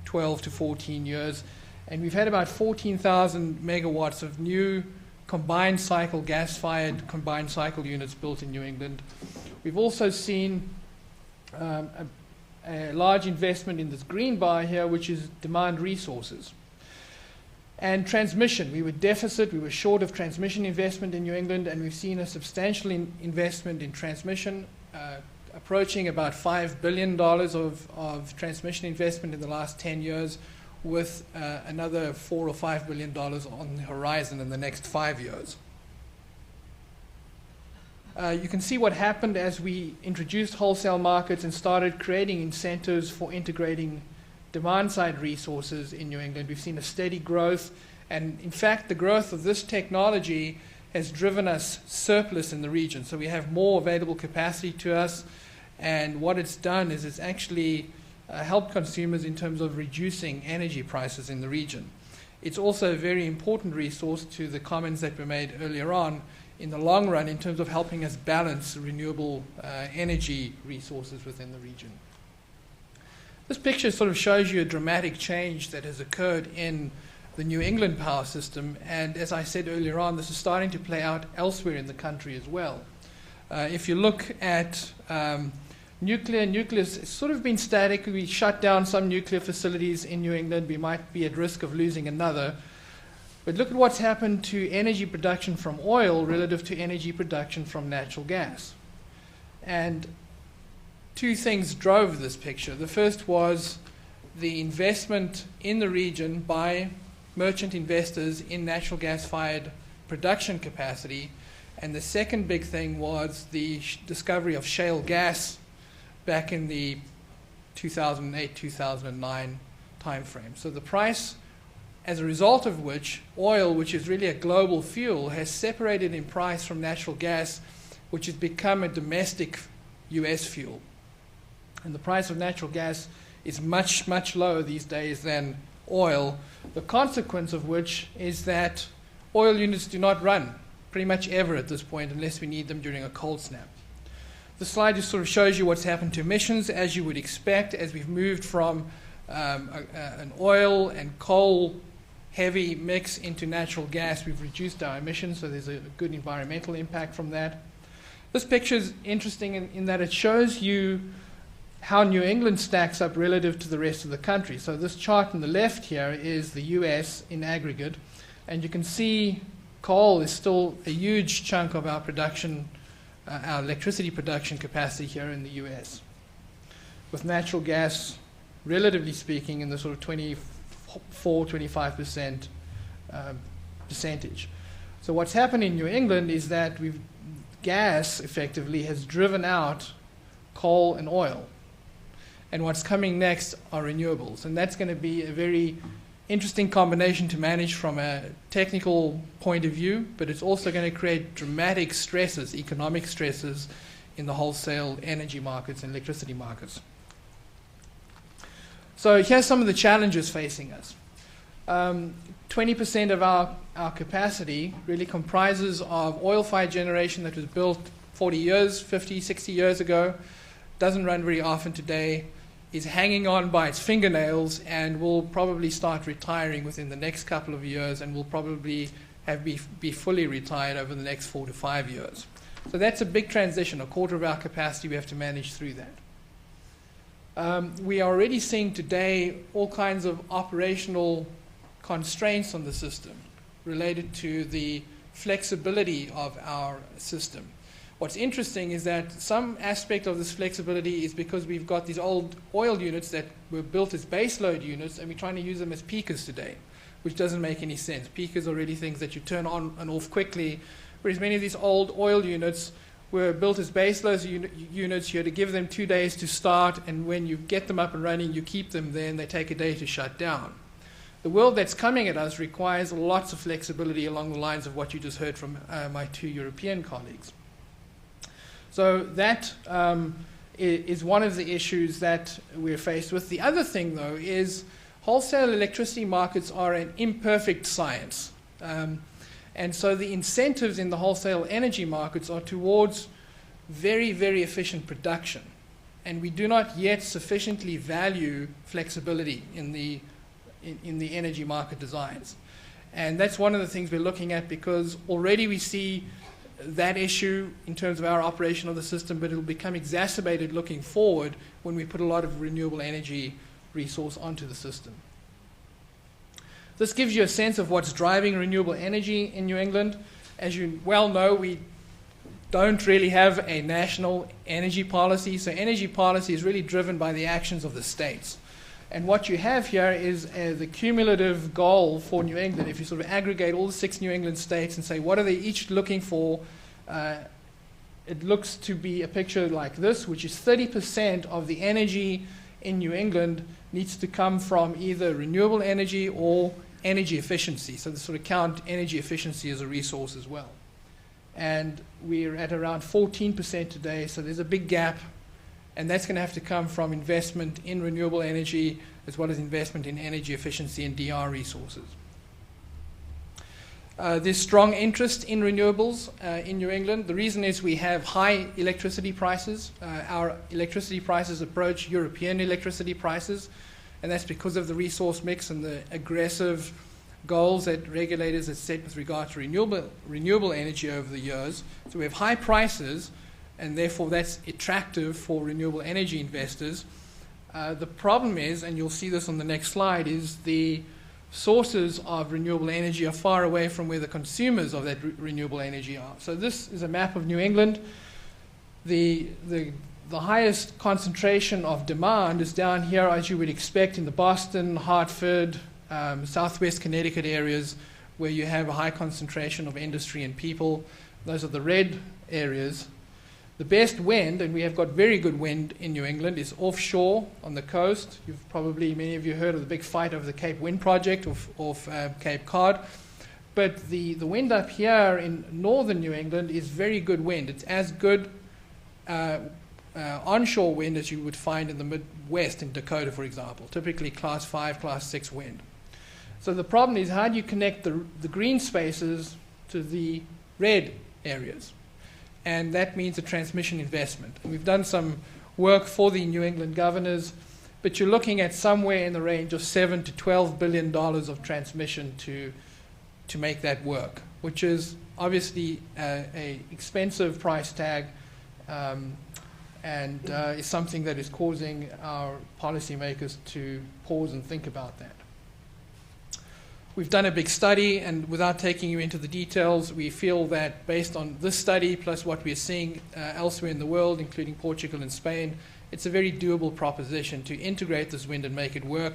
12 to 14 years. And we've had about 14,000 megawatts of new combined cycle, gas-fired combined cycle units built in New England. We've also seen a large investment in this green bar here, which is demand resources. And transmission, we were deficit, we were short of transmission investment in New England, and we've seen a substantial investment in transmission, approaching about $5 billion of transmission investment in the last 10 years, with another $4 or $5 billion on the horizon in the next 5 years. You can see what happened as we introduced wholesale markets and started creating incentives for integrating demand-side resources in New England. We've seen a steady growth, and in fact, the growth of this technology has driven us surplus in the region. So we have more available capacity to us, and what it's done is it's actually helped consumers in terms of reducing energy prices in the region. It's also a very important resource to the comments that were made earlier on in the long run in terms of helping us balance renewable energy resources within the region. This picture sort of shows you a dramatic change that has occurred in the New England power system, and as I said earlier on, this is starting to play out elsewhere in the country as well. If you look at nuclear's sort of been static. We shut down some nuclear facilities in New England. We might be at risk of losing another. But look at what's happened to energy production from oil relative to energy production from natural gas. And two things drove this picture. The first was the investment in the region by merchant investors in natural gas-fired production capacity. And the second big thing was the discovery of shale gas back in the 2008-2009 timeframe. So the price, as a result of which, oil, which is really a global fuel, has separated in price from natural gas, which has become a domestic US fuel. And the price of natural gas is much, much lower these days than oil, the consequence of which is that oil units do not run pretty much ever at this point unless we need them during a cold snap. The slide just sort of shows you what's happened to emissions, as you would expect, as we've moved from an oil and coal heavy mix into natural gas. We've reduced our emissions, so there's a good environmental impact from that. This picture is interesting in that it shows you how New England stacks up relative to the rest of the country. So this chart on the left here is the US in aggregate, and you can see coal is still a huge chunk of our production, our electricity production capacity here in the US, with natural gas, relatively speaking, in the sort of 24-25% percentage. So what's happened in New England is that gas effectively has driven out coal and oil. And what's coming next are renewables. And that's going to be a very interesting combination to manage from a technical point of view, but it's also going to create dramatic stresses, economic stresses, in the wholesale energy markets and electricity markets. So here's some of the challenges facing us. 20% of our capacity really comprises of oil-fired generation that was built 40 years, 50, 60 years ago, doesn't run very often today, is hanging on by its fingernails, and will probably start retiring within the next couple of years, and will probably be fully retired over the next 4 to 5 years. So that's a big transition. A quarter of our capacity, we have to manage through that. We are already seeing today all kinds of operational constraints on the system related to the flexibility of our system. What's interesting is that some aspect of this flexibility is because we've got these old oil units that were built as baseload units, and we're trying to use them as peakers today, which doesn't make any sense. Peakers are really things that you turn on and off quickly, whereas many of these old oil units were built as baseload units. You had to give them 2 days to start, and when you get them up and running, you keep them there, and they take a day to shut down. The world that's coming at us requires lots of flexibility along the lines of what you just heard from my two European colleagues. So that is one of the issues that we're faced with. The other thing, though, is wholesale electricity markets are an imperfect science. And so the incentives in the wholesale energy markets are towards very, very efficient production. And we do not yet sufficiently value flexibility in the energy market designs. And that's one of the things we're looking at, because already we see that issue in terms of our operation of the system, but it'll become exacerbated looking forward when we put a lot of renewable energy resource onto the system. This gives you a sense of what's driving renewable energy in New England. As you well know, we don't really have a national energy policy, so energy policy is really driven by the actions of the states. And what you have here is the cumulative goal for New England. If you sort of aggregate all the 6 New England states and say, what are they each looking for? It looks to be a picture like this, which is 30% of the energy in New England needs to come from either renewable energy or energy efficiency. So they sort of count energy efficiency as a resource as well. and we're at around 14% today, so there's a big gap, and that's going to have to come from investment in renewable energy as well as investment in energy efficiency and DR resources. There's strong interest in renewables in New England. The reason is we have high electricity prices. Our electricity prices approach European electricity prices, and that's because of the resource mix and the aggressive goals that regulators have set with regard to renewable energy over the years. So we have high prices, and therefore that's attractive for renewable energy investors. The problem is, and you'll see this on the next slide, is the sources of renewable energy are far away from where the consumers of that renewable energy are. So this is a map of New England. The highest concentration of demand is down here, as you would expect, in the Boston, Hartford, Southwest Connecticut areas, where you have a high concentration of industry and people. Those are the red areas. The best wind, and we have got very good wind in New England, is offshore on the coast. You've probably, many of you heard of the big fight over the Cape Wind project off Cape Cod. But the wind up here in northern New England is very good wind. It's as good onshore wind as you would find in the Midwest, in Dakota, for example, typically class 5, class 6 wind. So the problem is, how do you connect the green spaces to the red areas? And that means a transmission investment. And we've done some work for the New England governors, but you're looking at somewhere in the range of $7 to $12 billion of transmission to make that work, which is obviously an expensive price tag, and is something that is causing our policymakers to pause and think about that. We've done a big study, and without taking you into the details, we feel that based on this study plus what we're seeing elsewhere in the world, including Portugal and Spain, it's a very doable proposition to integrate this wind and make it work,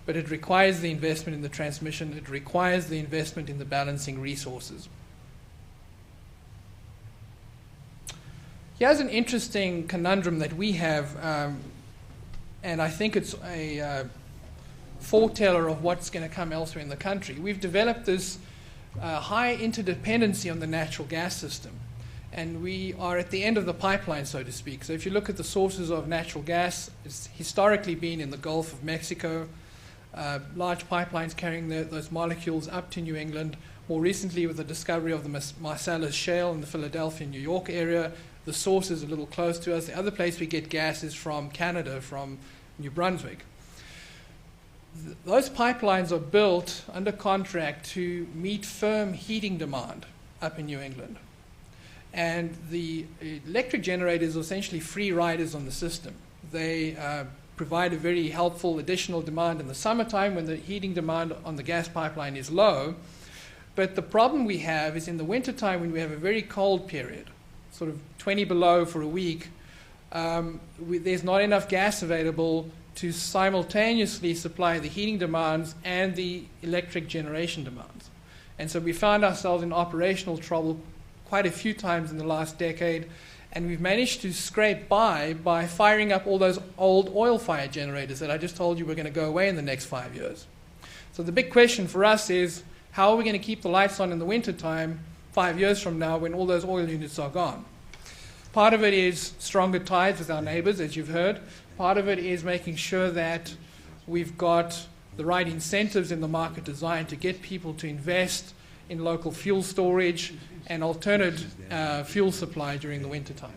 but it requires the investment in the transmission, it requires the investment in the balancing resources. Here's an interesting conundrum that we have, and I think it's a foreteller of what's going to come elsewhere in the country. We've developed this high interdependency on the natural gas system, and we are at the end of the pipeline, so to speak. So if you look at the sources of natural gas, it's historically been in the Gulf of Mexico, large pipelines carrying those molecules up to New England. More recently, with the discovery of the Marcellus Shale in the Philadelphia, New York area, the source is a little close to us. The other place we get gas is from Canada, from New Brunswick. Those pipelines are built under contract to meet firm heating demand up in New England. And the electric generators are essentially free riders on the system. They provide a very helpful additional demand in the summertime when the heating demand on the gas pipeline is low. But the problem we have is in the wintertime, when we have a very cold period, sort of 20 below for a week, there's not enough gas available to simultaneously supply the heating demands and the electric generation demands. And so we found ourselves in operational trouble quite a few times in the last decade, and we've managed to scrape by firing up all those old oil-fired generators that I just told you were going to go away in the next 5 years. So the big question for us is, how are we going to keep the lights on in the wintertime 5 years from now when all those oil units are gone? Part of it is stronger ties with our neighbors, as you've heard. Part of it is making sure that we've got the right incentives in the market design to get people to invest in local fuel storage and alternate fuel supply during the wintertime.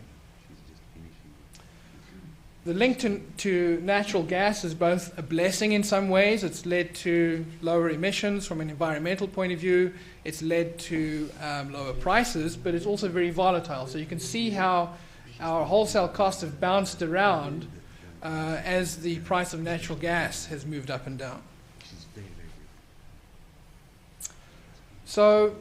The link to natural gas is both a blessing in some ways. It's led to lower emissions from an environmental point of view. It's led to lower prices, but it's also very volatile. So you can see how our wholesale costs have bounced around as the price of natural gas has moved up and down. So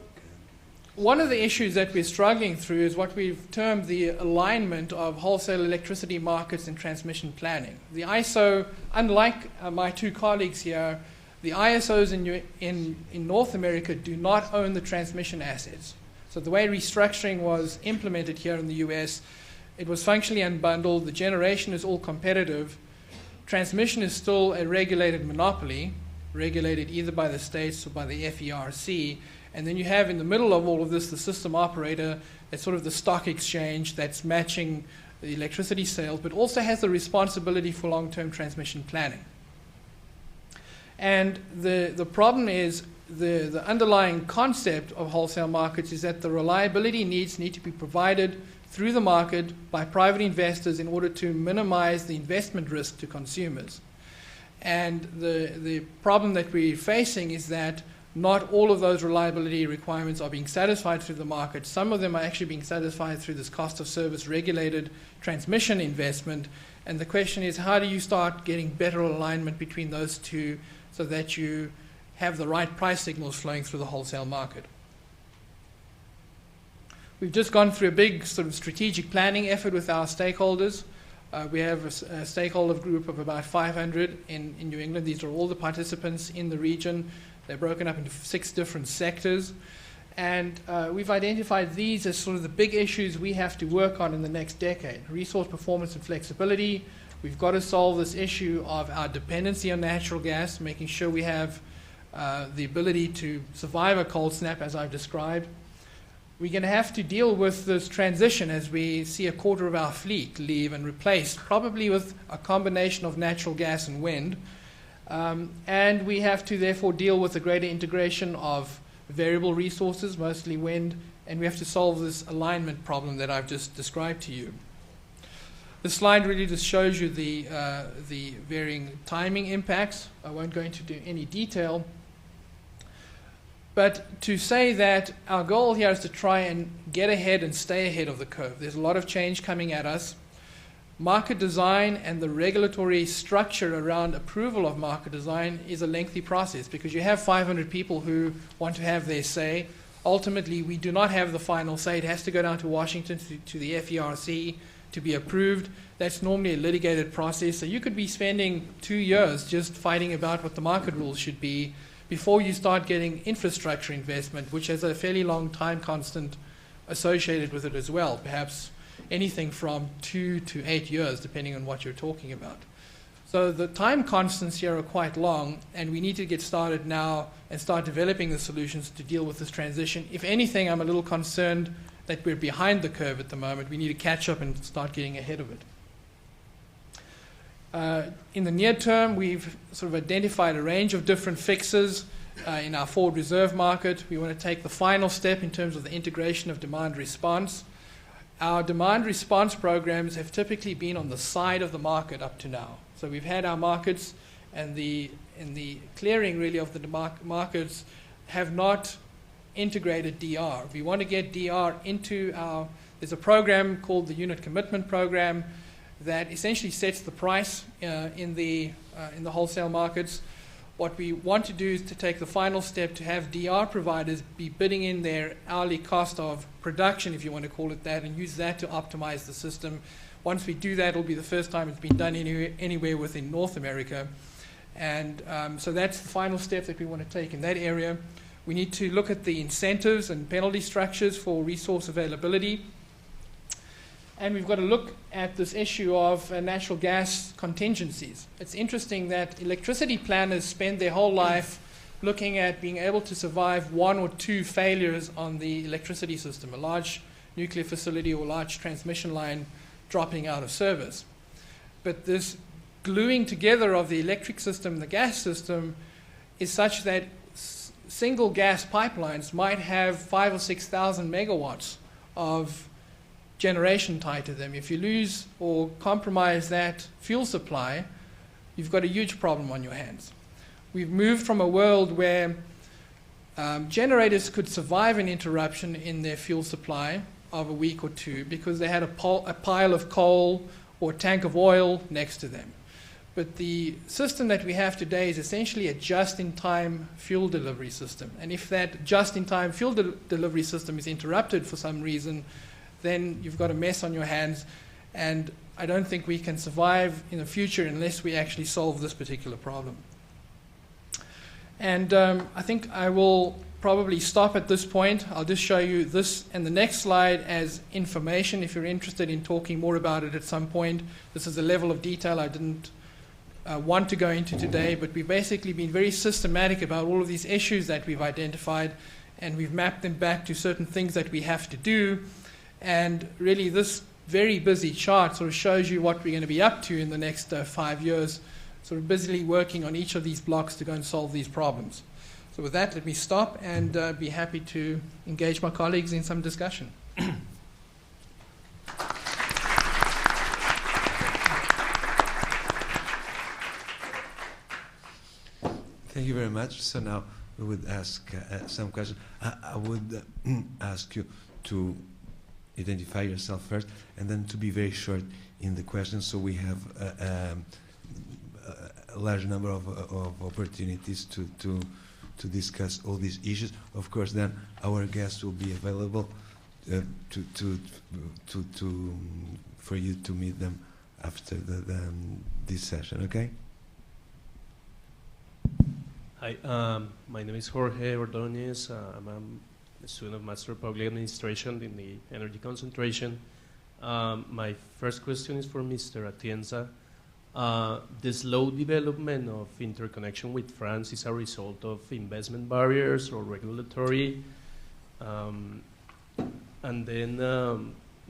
one of the issues that we're struggling through is what we've termed the alignment of wholesale electricity markets and transmission planning. The ISO, unlike my two colleagues here, the ISOs in North America do not own the transmission assets. So the way restructuring was implemented here in the US, it was functionally unbundled. The generation is all competitive. Transmission is still a regulated monopoly, regulated either by the states or by the FERC. And then you have in the middle of all of this the system operator, that's sort of the stock exchange that's matching the electricity sales, but also has the responsibility for long-term transmission planning. And the problem is the underlying concept of wholesale markets is that the reliability needs need to be provided through the market by private investors in order to minimize the investment risk to consumers. And the problem that we're facing is that not all of those reliability requirements are being satisfied through the market. Some of them are actually being satisfied through this cost of service regulated transmission investment. And the question is, how do you start getting better alignment between those two so that you have the right price signals flowing through the wholesale market? We've just gone through a big sort of strategic planning effort with our stakeholders. We have a stakeholder group of about 500 in New England. These are all the participants in the region. They're broken up into 6 different sectors. And we've identified these as sort of the big issues we have to work on in the next decade. Resource performance and flexibility. We've got to solve this issue of our dependency on natural gas, making sure we have the ability to survive a cold snap, as I've described. We're going to have to deal with this transition as we see a quarter of our fleet leave and replace, probably with a combination of natural gas and wind. And we have to therefore deal with the greater integration of variable resources, mostly wind, and we have to solve this alignment problem that I've just described to you. This slide really just shows you the varying timing impacts. I won't go into any detail. But to say that our goal here is to try and get ahead and stay ahead of the curve. There's a lot of change coming at us. Market design and the regulatory structure around approval of market design is a lengthy process because you have 500 people who want to have their say. Ultimately, we do not have the final say. It has to go down to Washington, to the FERC to be approved. That's normally a litigated process. So you could be spending 2 years just fighting about what the market rules should be before you start getting infrastructure investment, which has a fairly long time constant associated with it as well, perhaps anything from 2 to 8 years, depending on what you're talking about. So the time constants here are quite long, and we need to get started now and start developing the solutions to deal with this transition. If anything, I'm a little concerned that we're behind the curve at the moment. We need to catch up and start getting ahead of it. In the near term, we've sort of identified a range of different fixes in our forward reserve market. We want to take the final step in terms of the integration of demand response. Our demand response programs have typically been on the side of the market up to now. So we've had our markets, and the clearing really of the markets have not integrated DR. We want to get DR into there's a program called the Unit Commitment Program that essentially sets the price in the wholesale markets. What we want to do is to take the final step to have DR providers be bidding in their hourly cost of production, if you want to call it that, and use that to optimize the system. Once we do that, it'll be the first time it's been done anywhere within North America. And so that's the final step that we want to take in that area. We need to look at the incentives and penalty structures for resource availability. And we've got to look at this issue of natural gas contingencies. It's interesting that electricity planners spend their whole life looking at being able to survive 1 or 2 failures on the electricity system, a large nuclear facility or large transmission line dropping out of service. But this gluing together of the electric system and the gas system is such that single gas pipelines might have 5,000 or 6,000 megawatts of generation tied to them. If you lose or compromise that fuel supply, you've got a huge problem on your hands. We've moved from a world where generators could survive an interruption in their fuel supply of a week or 2 because they had a pile of coal or a tank of oil next to them. But the system that we have today is essentially a just-in-time fuel delivery system. And if that just-in-time fuel delivery system is interrupted for some reason, then you've got a mess on your hands, and I don't think we can survive in the future unless we actually solve this particular problem. And I think I will probably stop at this point. I'll just show you this and the next slide as information if you're interested in talking more about it at some point. This is a level of detail I didn't want to go into today, but we've basically been very systematic about all of these issues that we've identified and we've mapped them back to certain things that we have to do. And really, this very busy chart sort of shows you what we're going to be up to in the next 5 years, sort of busily working on each of these blocks to go and solve these problems. So with that, let me stop and be happy to engage my colleagues in some discussion. Thank you very much. So now we would ask some questions. I would ask you to identify yourself first, and then to be very short in the questions, so we have a large number of opportunities to discuss all these issues. Of course, then our guests will be available for you to meet them after this session. Okay. Hi, my name is Jorge Ordóñez. I'm a student of Master of Public Administration in the Energy Concentration. My first question is for Mr. Atienza. The slow development of interconnection with France is a result of investment barriers or regulatory, and then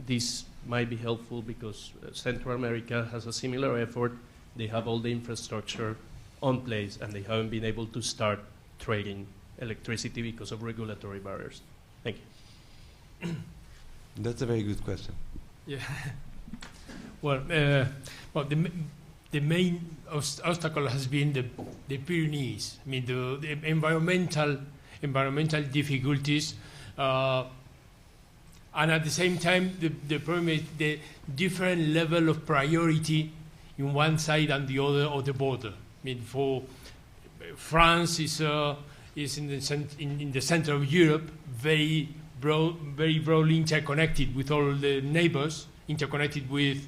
this might be helpful because Central America has a similar effort. They have all the infrastructure on place, and they haven't been able to start trading electricity because of regulatory barriers. Thank you. That's a very good question. Yeah. Well, the main obstacle has been the Pyrenees. I mean, the environmental difficulties, and at the same time, the problem is the different level of priority in one side and the other of the border. I mean, for France is in the center of Europe, very broadly interconnected with all the neighbors, interconnected with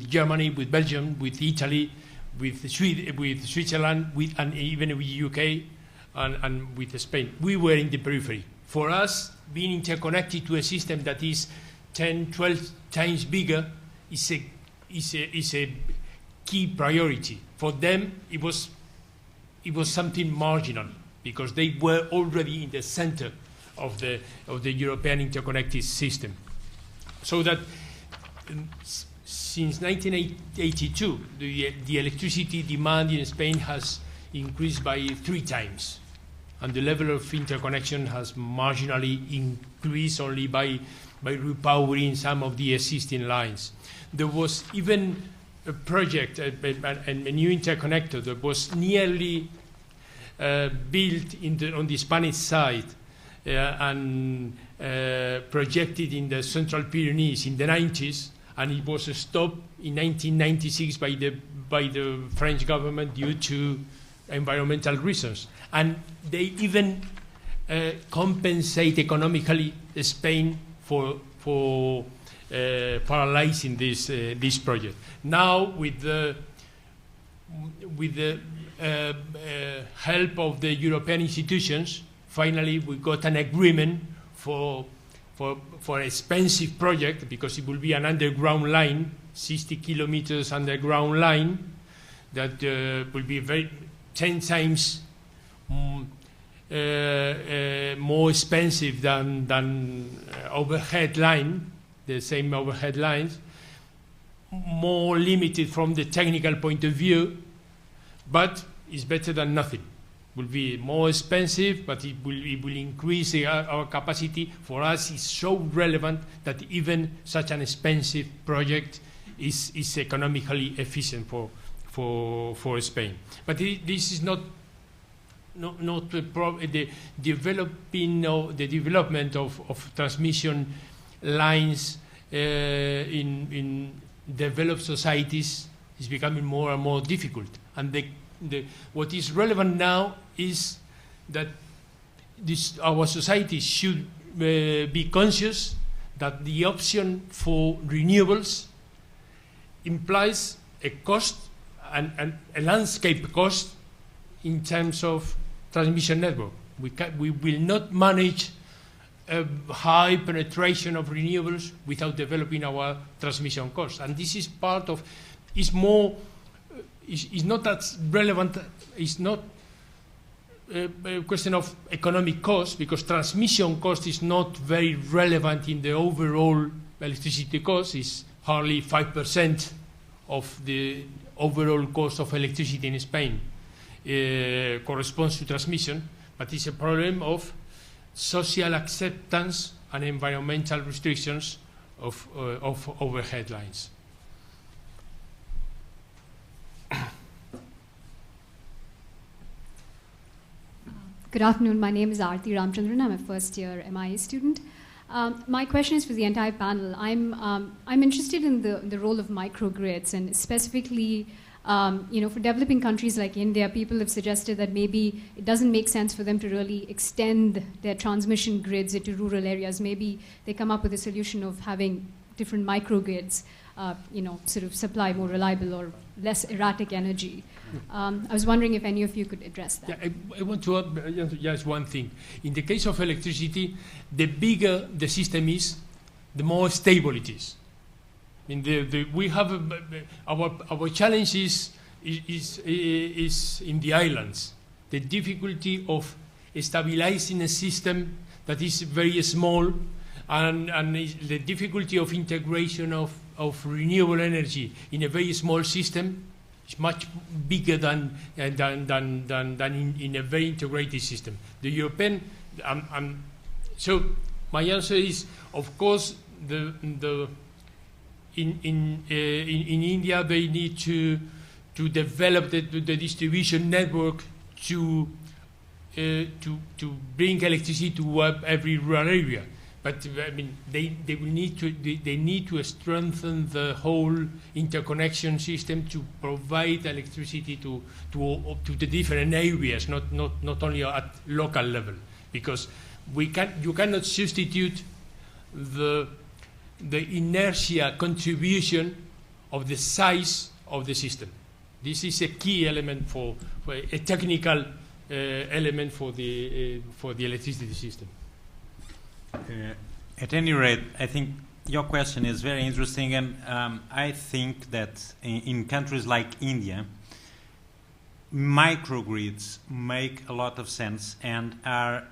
Germany, with Belgium, with Italy, with Switzerland, and even with UK, and with Spain. We were in the periphery. For us, being interconnected to a system that is 10, 12 times bigger is a key priority. For them, it was something marginal because they were already in the center of the European interconnected system. So that since 1982, the electricity demand in Spain has increased by 3 times, and the level of interconnection has marginally increased only by repowering some of the existing lines. There was even a project, a new interconnector that was nearly built on the Spanish side and projected in the Central Pyrenees in the 90s, and it was stopped in 1996 by the French government due to environmental reasons. And they even compensate economically Spain for paralyzing this project. Now, with the help of the European institutions, finally we got an agreement for an expensive project, because it will be an underground line, 60 kilometers underground line, that will be 10 times more expensive than overhead line, the same overhead lines, more limited from the technical point of view, but it's better than nothing. It will be more expensive, but it will increase our capacity. For us, it's so relevant that even such an expensive project is economically efficient for Spain. But this is not the development of transmission lines in developed societies is becoming more and more difficult. And what is relevant now is that our society should be conscious that the option for renewables implies a cost and a landscape cost in terms of transmission network. We will not manage a high penetration of renewables without developing our transmission costs. And this is part of, is not that relevant, it's not a question of economic cost, because transmission cost is not very relevant in the overall electricity cost. It's hardly 5% of the overall cost of electricity in Spain corresponds to transmission, but it's a problem of social acceptance and environmental restrictions of overhead lines. Good afternoon. My name is Aarti Ramchandran. I'm a first-year MIA student. My question is for the entire panel. I'm interested in the role of microgrids, and specifically, for developing countries like India, people have suggested that maybe it doesn't make sense for them to really extend their transmission grids into rural areas. Maybe they come up with a solution of having different microgrids, sort of supply more reliable or less erratic energy. I was wondering if any of you could address that. Yeah, I want to add just one thing. In the case of electricity, the bigger the system is, the more stable it is. We have our challenge is in the islands. The difficulty of stabilizing a system that is very small, and the difficulty of integration of renewable energy in a very small system is much bigger than in a very integrated system. The European, so my answer is, of course, in India they need to develop the distribution network to bring electricity to every rural area. But I mean, they need to strengthen the whole interconnection system to provide electricity to the different areas, not only at local level, because you cannot substitute the inertia contribution of the size of the system. This is a key element for a technical element for the electricity system. At any rate, I think your question is very interesting, and I think that in countries like India, microgrids make a lot of sense and are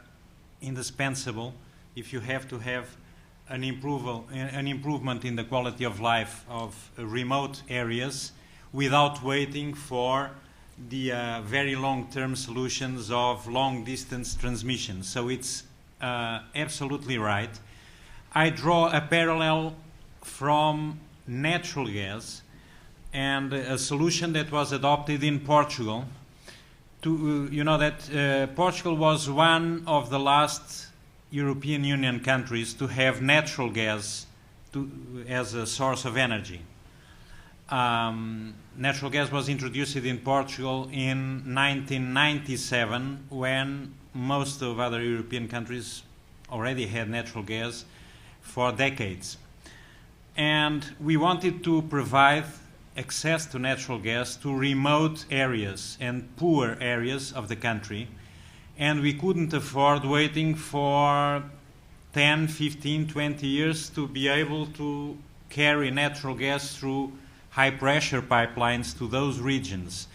indispensable if you have to have an improvement in the quality of life of remote areas without waiting for the very long-term solutions of long-distance transmission. So it's absolutely right. I draw a parallel from natural gas and a solution that was adopted in Portugal. You know that Portugal was one of the last European Union countries to have natural gas as a source of energy. Natural gas was introduced in Portugal in 1997, when most of other European countries already had natural gas for decades. And we wanted to provide access to natural gas to remote areas and poor areas of the country. And we couldn't afford waiting for 10, 15, 20 years to be able to carry natural gas through high-pressure pipelines to those regions.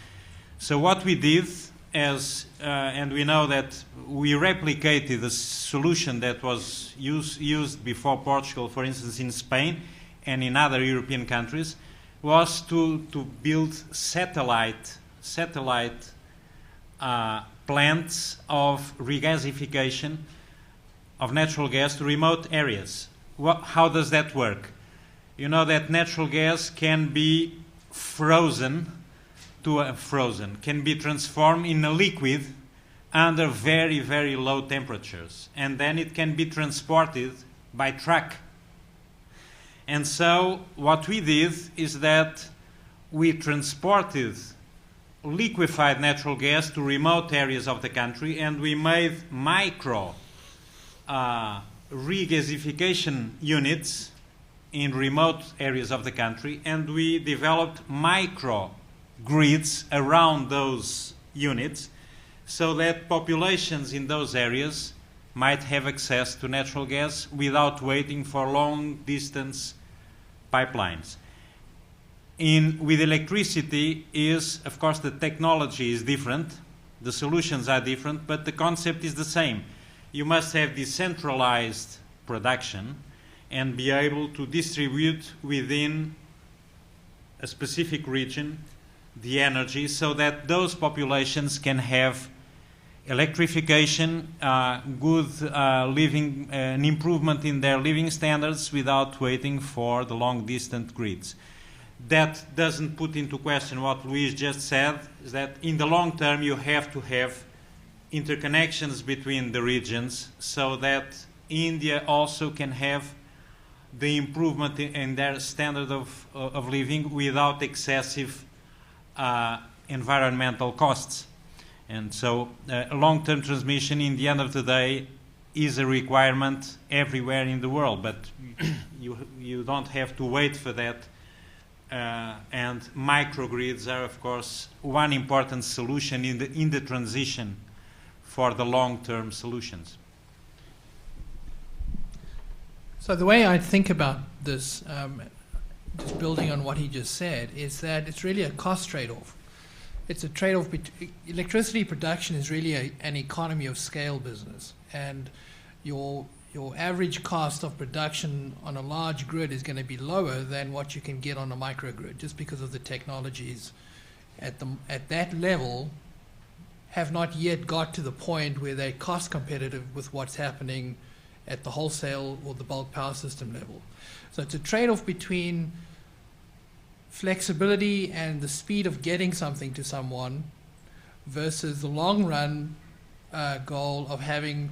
So what we did, and we know that we replicated the solution that was used before Portugal, for instance, in Spain and in other European countries, was to build satellite plants of regasification of natural gas to remote areas. How does that work? You know that natural gas can be can be transformed in a liquid under very, very low temperatures, and then it can be transported by truck. And so what we did is that we transported liquefied natural gas to remote areas of the country, and we made micro regasification units in remote areas of the country, and we developed micro grids around those units so that populations in those areas might have access to natural gas without waiting for long distance pipelines. With electricity, of course, the technology is different. The solutions are different, but the concept is the same. You must have decentralized production and be able to distribute within a specific region the energy so that those populations can have electrification, good living, an improvement in their living standards without waiting for the long-distance grids. That doesn't put into question what Luis just said, is that in the long term you have to have interconnections between the regions so that India also can have the improvement in their standard of living without excessive environmental costs. And so long-term transmission, in the end of the day, is a requirement everywhere in the world, but you don't have to wait for that. And microgrids are, of course, one important solution in the transition for the long-term solutions. So the way I think about this, just building on what he just said, is that it's really a cost trade-off. It's a trade-off. Electricity production is really an economy of scale business, and your average cost of production on a large grid is going to be lower than what you can get on a microgrid, just because of the technologies at that level have not yet got to the point where they're cost competitive with what's happening at the wholesale or the bulk power system level. So it's a trade-off between flexibility and the speed of getting something to someone versus the long-run goal of having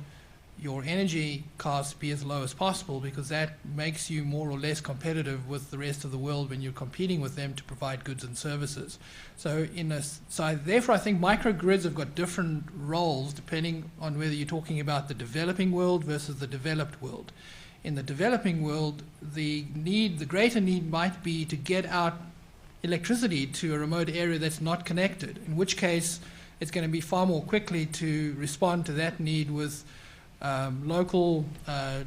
your energy costs be as low as possible, because that makes you more or less competitive with the rest of the world when you're competing with them to provide goods and services. So therefore I think microgrids have got different roles depending on whether you're talking about the developing world versus the developed world. In the developing world, the greater need might be to get out electricity to a remote area that's not connected, in which case it's going to be far more quickly to respond to that need with local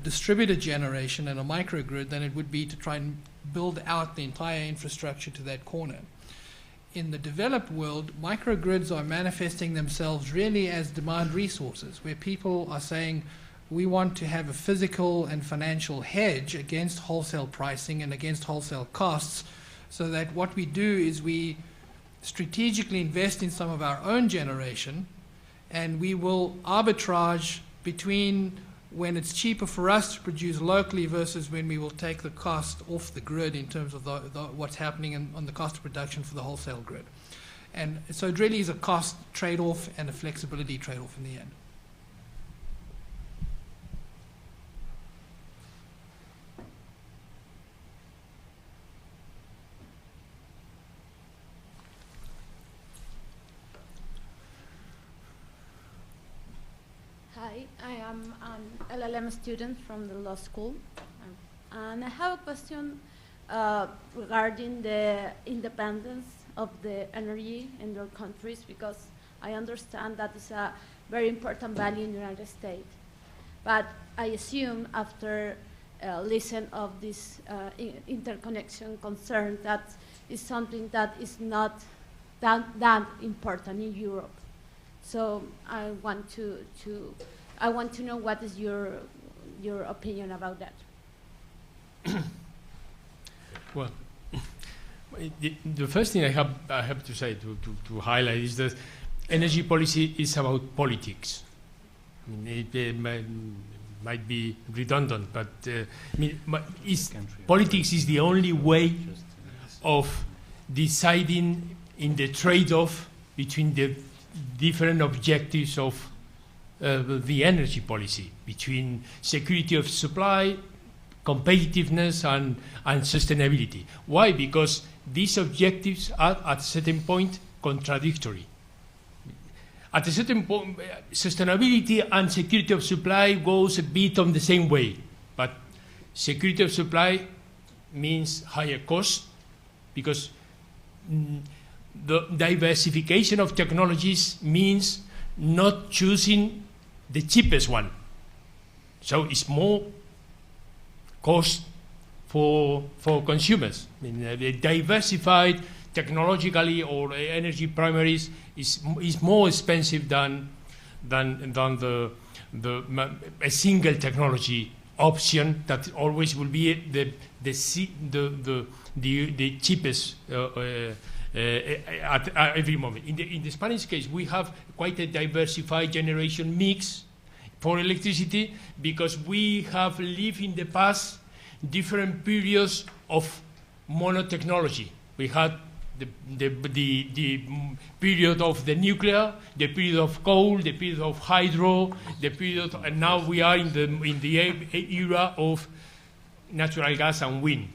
distributed generation and a microgrid than it would be to try and build out the entire infrastructure to that corner. In the developed world, microgrids are manifesting themselves really as demand resources, where people are saying, we want to have a physical and financial hedge against wholesale pricing and against wholesale costs, so that what we do is we strategically invest in some of our own generation, and we will arbitrage between when it's cheaper for us to produce locally versus when we will take the cost off the grid in terms of what's happening on the cost of production for the wholesale grid. And so it really is a cost trade-off and a flexibility trade-off in the end. Hi, I am an LLM student from the law school, and I have a question regarding the independence of the energy in your countries, because I understand that is a very important value in the United States. But I assume after listening of this interconnection concern, that is something that is not that important in Europe. So I want to know what is your opinion about that. Well, the first thing I have to say to highlight is that energy policy is about politics. I mean, it might be redundant, but politics is the only way of deciding in the trade-off between the different objectives of the energy policy, between security of supply, competitiveness, and sustainability. Why? Because these objectives are at a certain point contradictory. At a certain point, sustainability and security of supply goes a bit on the same way, but security of supply means higher cost, because the diversification of technologies means not choosing the cheapest one. So it's more cost for consumers. I mean, the diversified technologically or energy primaries is more expensive than a single technology option that always will be the cheapest at every moment. In the Spanish case, we have quite a diversified generation mix for electricity because we have lived in the past different periods of monotechnology. We had the period of the nuclear, the period of coal, the period of hydro, and now we are in the era of natural gas and wind.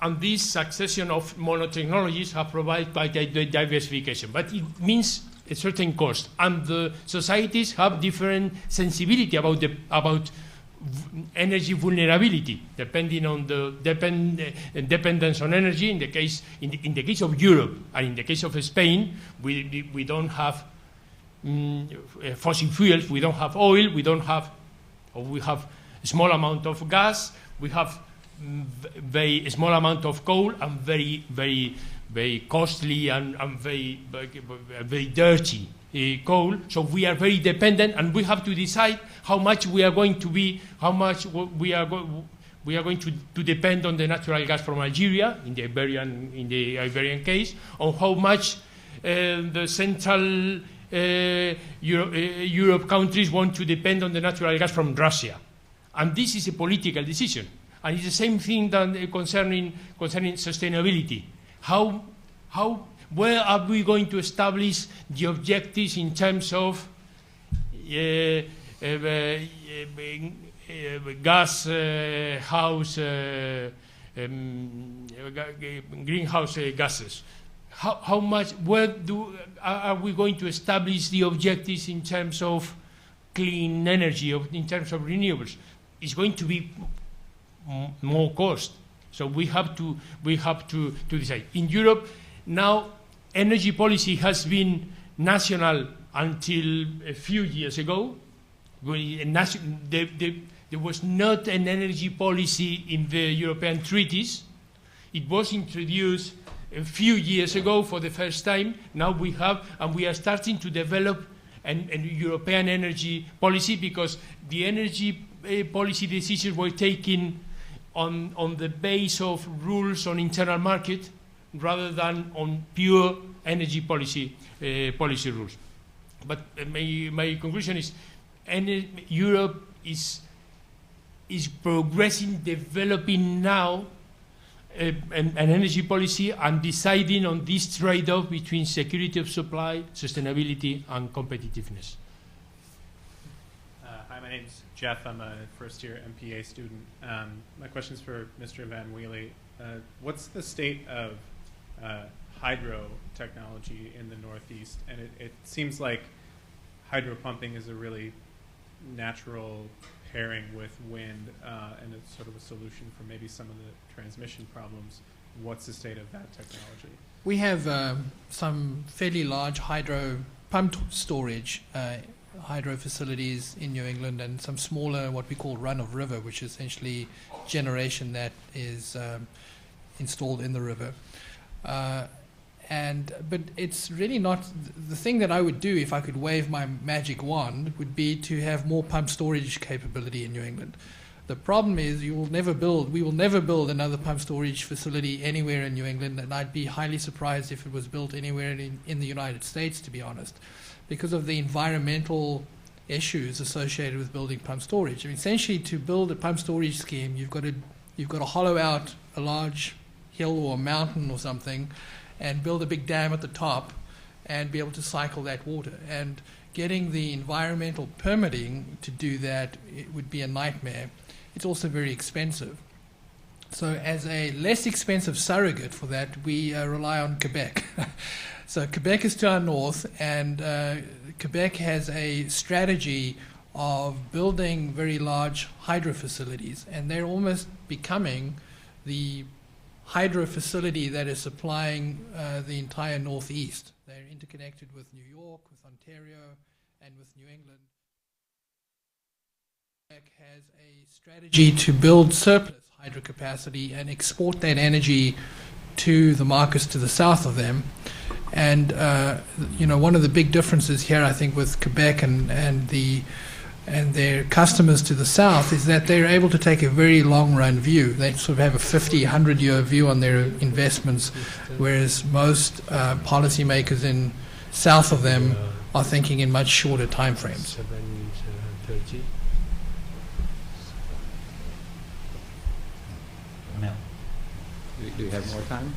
And this succession of monotechnologies have provided by the diversification, but it means a certain cost, and the societies have different sensibility about energy vulnerability, depending on the dependence on energy. In the case of Europe and in the case of Spain, we don't have fossil fuels, we don't have oil, we have a small amount of gas, we have very small amount of coal, and very costly and very dirty coal. So we are very dependent, and we have to decide how much we are going to depend on the natural gas from Algeria in the Iberian case, on how much the Central Europe countries want to depend on the natural gas from Russia, and this is a political decision. And it's the same thing concerning sustainability. Where are we going to establish the objectives in terms of greenhouse gases? How much? Are we going to establish the objectives in terms of clean energy, in terms of renewables? It's going to be more cost. So we have to decide. In Europe now, energy policy has been national until a few years ago. There was not an energy policy in the European treaties. It was introduced a few years ago for the first time. Now we have, and we are starting to develop an European energy policy, because the energy policy decisions were taken on the base of rules on internal market rather than on pure energy policy rules. But my conclusion is Europe is progressing, developing now an energy policy and deciding on this trade-off between security of supply, sustainability, and competitiveness. Hi, my name's Jeff. I'm a first-year MPA student. My question's for Mr. Van Wheely. What's the state of hydro technology in the Northeast? And it seems like hydro pumping is a really natural pairing with wind, and it's sort of a solution for maybe some of the transmission problems. What's the state of that technology? We have some fairly large hydro pumped storage hydro facilities in New England, and some smaller, what we call run-of-river, which is essentially generation that is installed in the river. But it's really not the thing that I would do if I could wave my magic wand would be to have more pump storage capability in New England. The problem is we will never build another pump storage facility anywhere in New England, and I'd be highly surprised if it was built anywhere in the United States, to be honest, because of the environmental issues associated with building pump storage. I mean, essentially, to build a pump storage scheme, you've got to hollow out a large hill or a mountain or something, and build a big dam at the top, and be able to cycle that water. And getting the environmental permitting to do that, it would be a nightmare. It's also very expensive. So as a less expensive surrogate for that, we rely on Quebec. So Quebec is to our north, and Quebec has a strategy of building very large hydro facilities, and they're almost becoming the hydro facility that is supplying the entire Northeast. They're interconnected with New York, with Ontario, and with New England. Quebec has a strategy to build surplus hydro capacity and export that energy to the markets to the south of them. And one of the big differences here, I think, with Quebec and their customers to the south is that they're able to take a very long-run view. They sort of have a 50, 100-year view on their investments, whereas most policymakers in south of them are thinking in much shorter time frames. Do you have more time?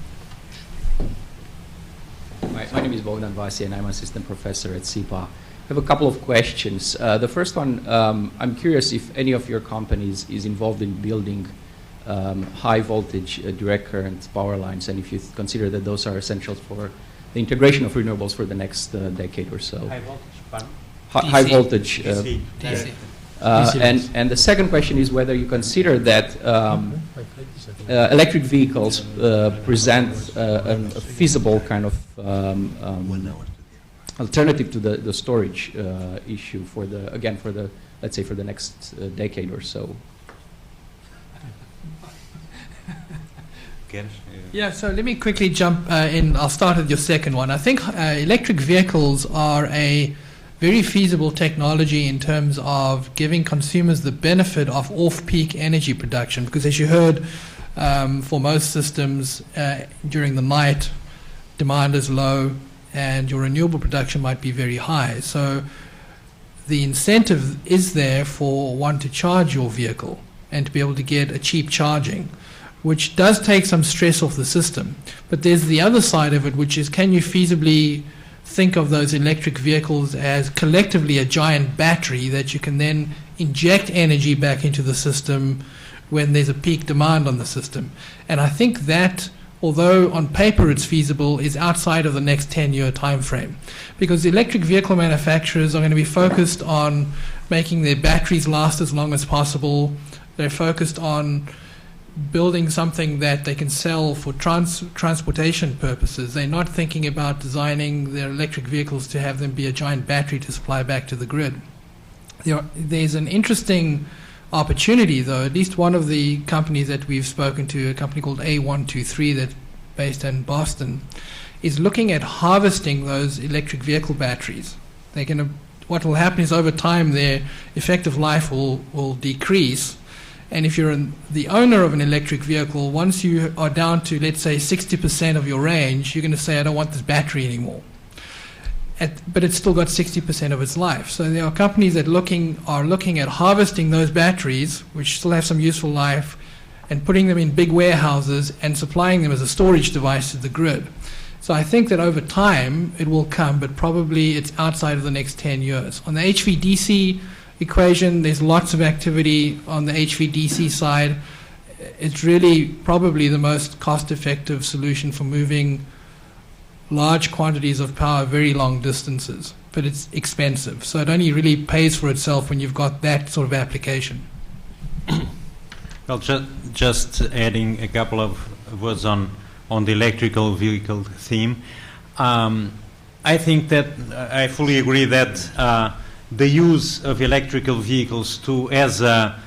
My name is Bogdan Vasi, and I'm assistant professor at SIPA. I have a couple of questions. The first one, I'm curious if any of your companies is involved in building high voltage direct current power lines, and if you consider that those are essential for the integration of renewables for the next decade or so. High voltage, pardon? High voltage. DC. DC. And the second question is whether you consider that electric vehicles present a feasible kind of alternative to the storage issue for the let's say for the next decade or so. Yeah, so let me quickly jump in. I'll start with your second one. I think electric vehicles are a very feasible technology in terms of giving consumers the benefit of off-peak energy production, because as you heard, for most systems during the night, demand is low and your renewable production might be very high. So the incentive is there for one to charge your vehicle and to be able to get a cheap charging, which does take some stress off the system. But there's the other side of it, which is, can you feasibly think of those electric vehicles as collectively a giant battery that you can then inject energy back into the system when there's a peak demand on the system? And I think that, although on paper it's feasible, is outside of the next 10-year time frame, because electric vehicle manufacturers are going to be focused on making their batteries last as long as possible. They're focused on building something that they can sell for transportation purposes. They're not thinking about designing their electric vehicles to have them be a giant battery to supply back to the grid. There's an interesting opportunity, though. At least one of the companies that we've spoken to, a company called A123 that's based in Boston, is looking at harvesting those electric vehicle batteries. What will happen is over time their effective life will decrease. And if you're the owner of an electric vehicle, once you are down to, let's say, 60% of your range, you're going to say, I don't want this battery anymore. But it's still got 60% of its life. So there are companies that are looking at harvesting those batteries, which still have some useful life, and putting them in big warehouses and supplying them as a storage device to the grid. So I think that over time it will come, but probably it's outside of the next 10 years. On the HVDC equation, there's lots of activity on the HVDC side. It's really probably the most cost-effective solution for moving large quantities of power very long distances, but it's expensive. So it only really pays for itself when you've got that sort of application. Well, just adding a couple of words on the electrical vehicle theme. I think that I fully agree that the use of electrical vehicles as a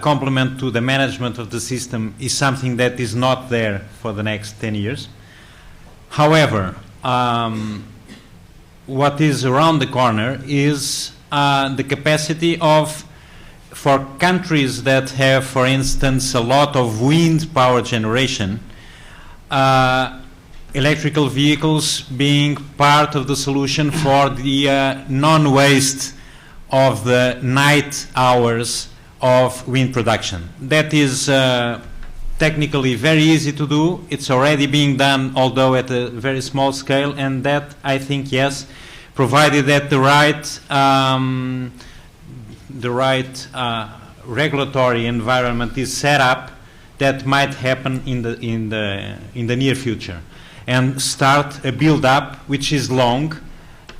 complement to the management of the system is something that is not there for the next 10 years. However, what is around the corner is the capacity for countries that have, for instance, a lot of wind power generation, electrical vehicles being part of the solution for the non-waste of the night hours of wind production. That is technically very easy to do. It's already being done, although at a very small scale, and that, I think, yes, provided that the right regulatory environment is set up, that might happen in the near future, and start a build-up which is long.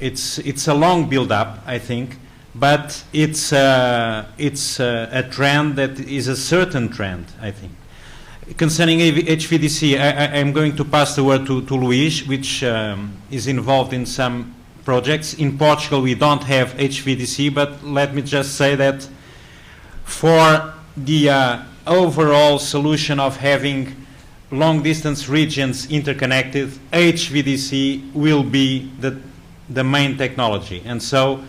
It's a long build-up, I think, but it's a trend that is a certain trend, I think. Concerning HVDC, I'm going to pass the word to Luís, which is involved in some projects. In Portugal, we don't have HVDC, but let me just say that for the overall solution of having long-distance regions interconnected, HVDC will be the main technology. And so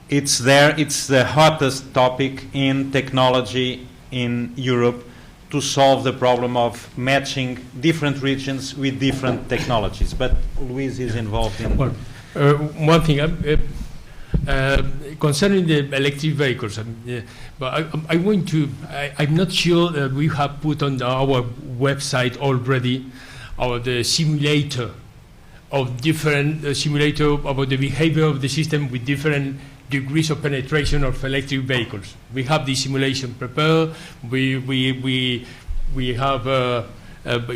it's the hottest topic in technology in Europe to solve the problem of matching different regions with different technologies. But Luis is involved in... Well, one thing, concerning the electric vehicles, but I'm not sure that we have put on our website already the simulator of different simulator about the behavior of the system with different degrees of penetration of electric vehicles. We have the simulation prepared. We have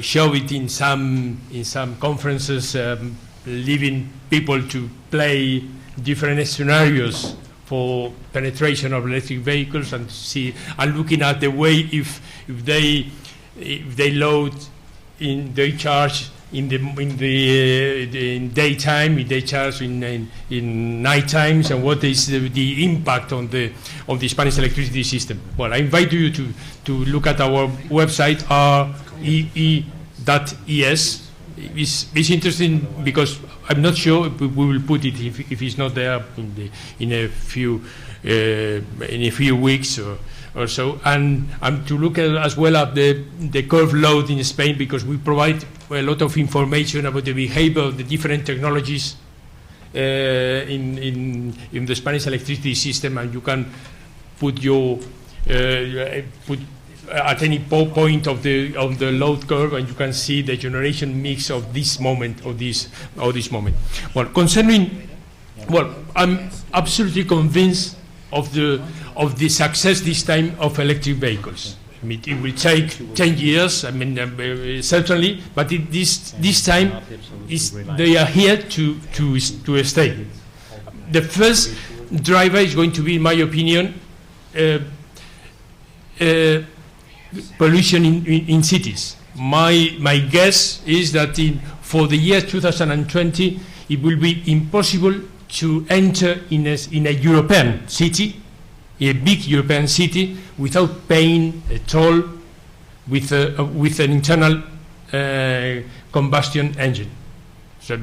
show it in some conferences, leaving people to play different scenarios for penetration of electric vehicles and see and looking at the way if they load in they charge in daytime, if they charge in night times, and what is the impact on the Spanish electricity system. Well, I invite you to look at our website ree.es. It's interesting because I'm not sure if we will put it if it's not there in a few weeks or so, and to look at as well at the curve load in Spain, because we provide a lot of information about the behavior of the different technologies in the Spanish electricity system, and you can put your put at any point of the load curve, and you can see the generation mix of this moment or this moment. Well, I'm absolutely convinced of the success this time of electric vehicles. I mean, it will take 10 years. I mean, certainly, but this time they are here to stay. The first driver is going to be, in my opinion, pollution in cities. My guess is that for the year 2020, it will be impossible to enter in a European city, a big European city, without paying a toll with an internal combustion engine. So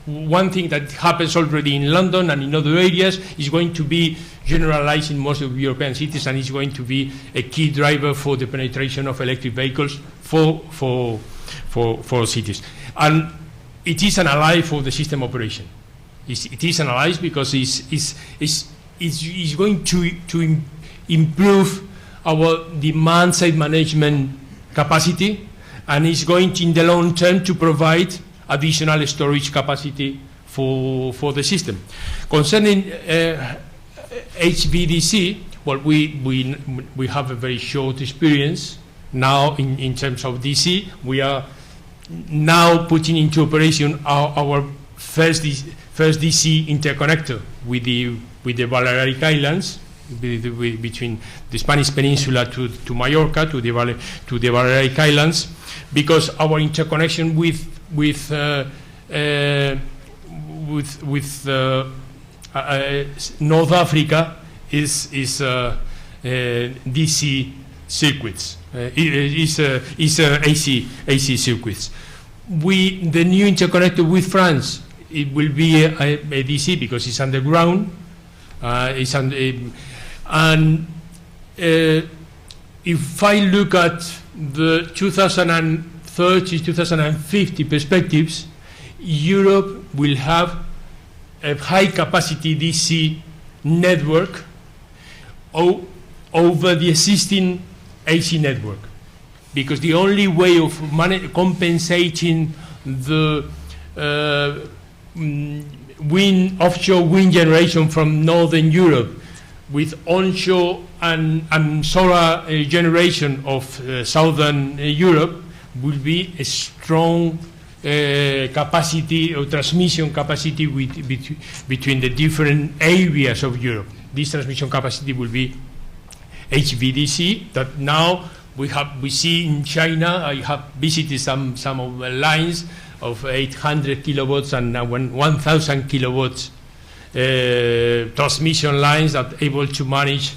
one thing that happens already in London and in other areas is going to be generalized in most of European cities, and is going to be a key driver for the penetration of electric vehicles for cities. And it is an ally for the system operation. It is an ally because it's going to improve our demand side management capacity, and it's going to, in the long term, to provide additional storage capacity for the system. Concerning HVDC, well, we have a very short experience now in terms of DC. We are now putting into operation our first DC interconnector with the Balearic Islands, between the Spanish Peninsula to Mallorca, to the Balearic Islands, because our interconnection with North Africa is DC circuits, is AC circuits. The new interconnector with France, it will be a DC because it's underground. If I look at the 2030, 2050 perspectives, Europe will have a high capacity DC network over the existing AC network, because the only way of compensating the offshore wind generation from Northern Europe with onshore and solar generation of Southern Europe will be a strong capacity or transmission capacity between the different areas of Europe. This transmission capacity will be HVDC that now we see in China. I have visited some of the lines of 800 kilowatts and 1,000 kilowatts transmission lines that are able to manage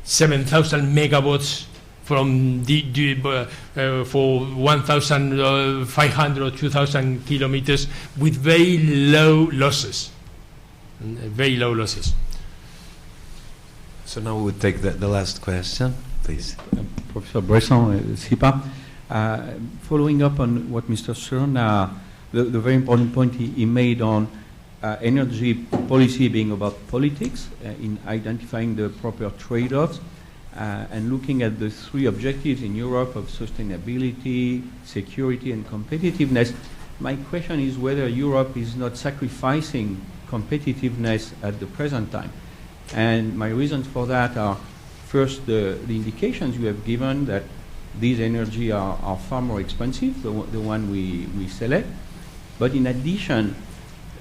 7,000 megawatts from for 1,500 or 2,000 kilometers with very low losses. Very low losses. So now we would take the last question, please. Professor Bresson, SIPA. Following up on what Mr. Stern, the very important point he made on energy policy being about politics in identifying the proper trade-offs and looking at the three objectives in Europe of sustainability, security, and competitiveness. My question is whether Europe is not sacrificing competitiveness at the present time. And my reasons for that are, first, the indications you have given that these energy are far more expensive, the one we select. But in addition,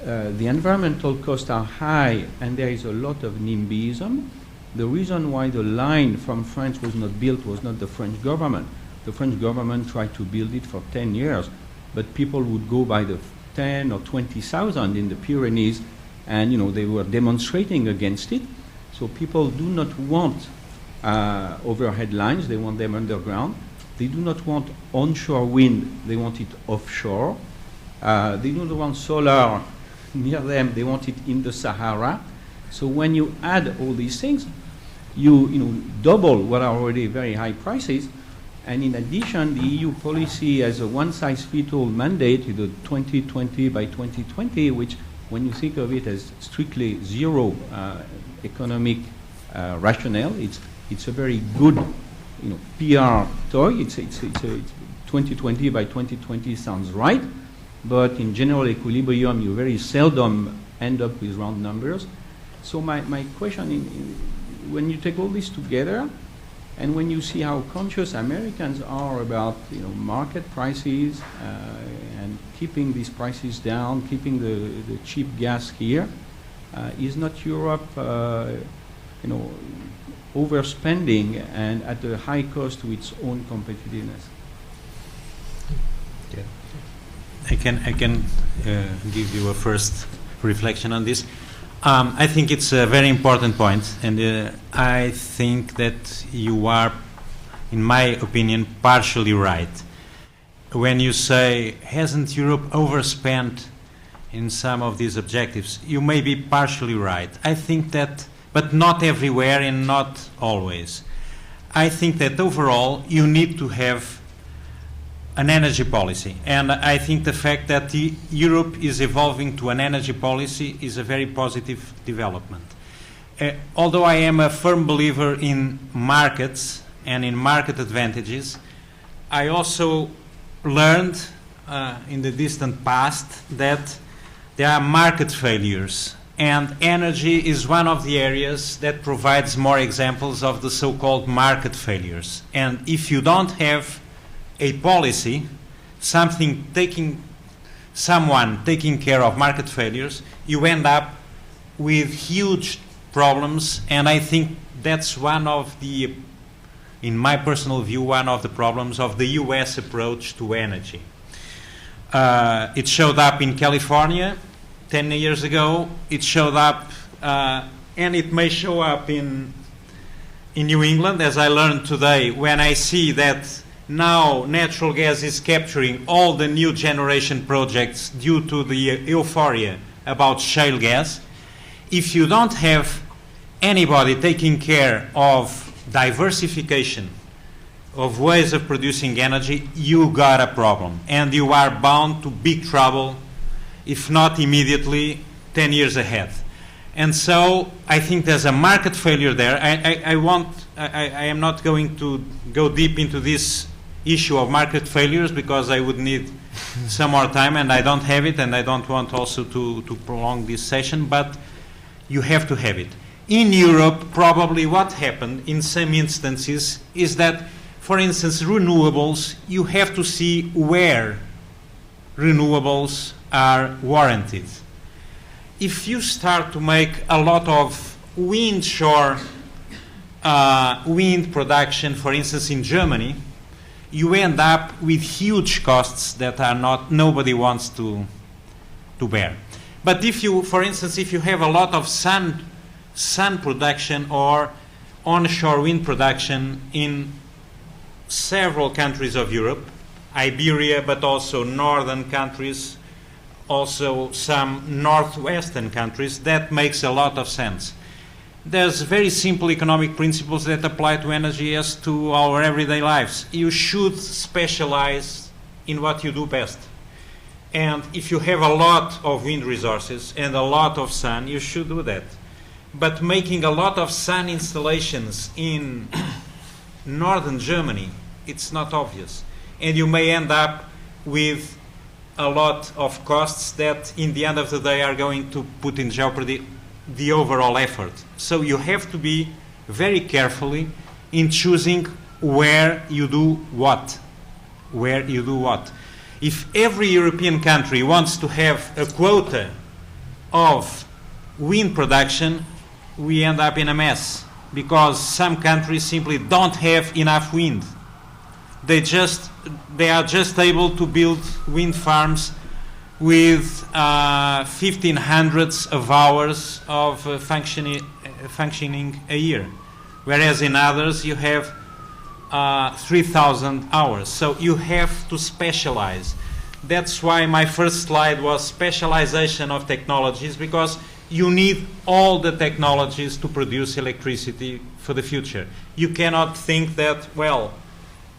the environmental costs are high and there is a lot of NIMBYism. The reason why the line from France was not built was not the French government. The French government tried to build it for 10 years, but people would go by the 10 or 20,000 in the Pyrenees, and they were demonstrating against it. So people do not want overhead lines, they want them underground. They do not want onshore wind, they want it offshore. They don't want solar near them, they want it in the Sahara. So when you add all these things, you double what are already very high prices. And in addition, the EU policy has a one-size-fits-all mandate, the 2020 by 2020, which, when you think of it as strictly zero economic rationale, it's a very good PR toy. It's 2020 by 2020 sounds right, but in general equilibrium, you very seldom end up with round numbers. So my question, when you take all this together, and when you see how conscious Americans are about market prices and keeping these prices down, keeping the cheap gas here, is not Europe overspending and at a high cost to its own competitiveness? Yeah. I can give you a first reflection on this. I think it's a very important point, and I think that you are, in my opinion, partially right. When you say, hasn't Europe overspent in some of these objectives? You may be partially right. I think that, but not everywhere and not always. I think that overall you need to have an energy policy, and I think the fact that Europe is evolving to an energy policy is a very positive development. Although I am a firm believer in markets and in market advantages, I also learned in the distant past that there are market failures, and energy is one of the areas that provides more examples of the so-called market failures. And if you don't have a policy, someone taking care of market failures, you end up with huge problems, and I think that's one of the, in my personal view, one of the problems of the US approach to energy. It showed up in California 10 years ago, it showed up, and it may show up in New England, as I learned today, when I see that now natural gas is capturing all the new generation projects due to the euphoria about shale gas. If you don't have anybody taking care of diversification of ways of producing energy, you got a problem, and you are bound to big trouble, if not immediately, 10 years ahead. And so I think there's a market failure there. I am not going to go deep into this issue of market failures because I would need some more time, and I don't have it, and I don't want also to prolong this session, but you have to have it. In Europe, probably what happened in some instances is that, for instance, renewables, you have to see where renewables are warranted. If you start to make a lot of wind production, for instance, in Germany, you end up with huge costs that are nobody wants to bear. But if you, for instance, if you have a lot of sun production or onshore wind production in several countries of Europe, Iberia, but also northern countries, also some northwestern countries. That makes a lot of sense. There's very simple economic principles that apply to energy as to our everyday lives. You should specialize in what you do best. And if you have a lot of wind resources and a lot of sun, you should do that. But making a lot of sun installations in northern Germany, it's not obvious. And you may end up with a lot of costs that in the end of the day are going to put in jeopardy the overall effort. So you have to be very carefully in choosing where you do what. Where you do what. If every European country wants to have a quota of wind production, we end up in a mess, because some countries simply don't have enough wind. They are just able to build wind farms with 1,500 of hours of functioning a year, whereas in others you have 3,000 hours. So you have to specialize. That's why my first slide was specialization of technologies, because you need all the technologies to produce electricity for the future. You cannot think that, well,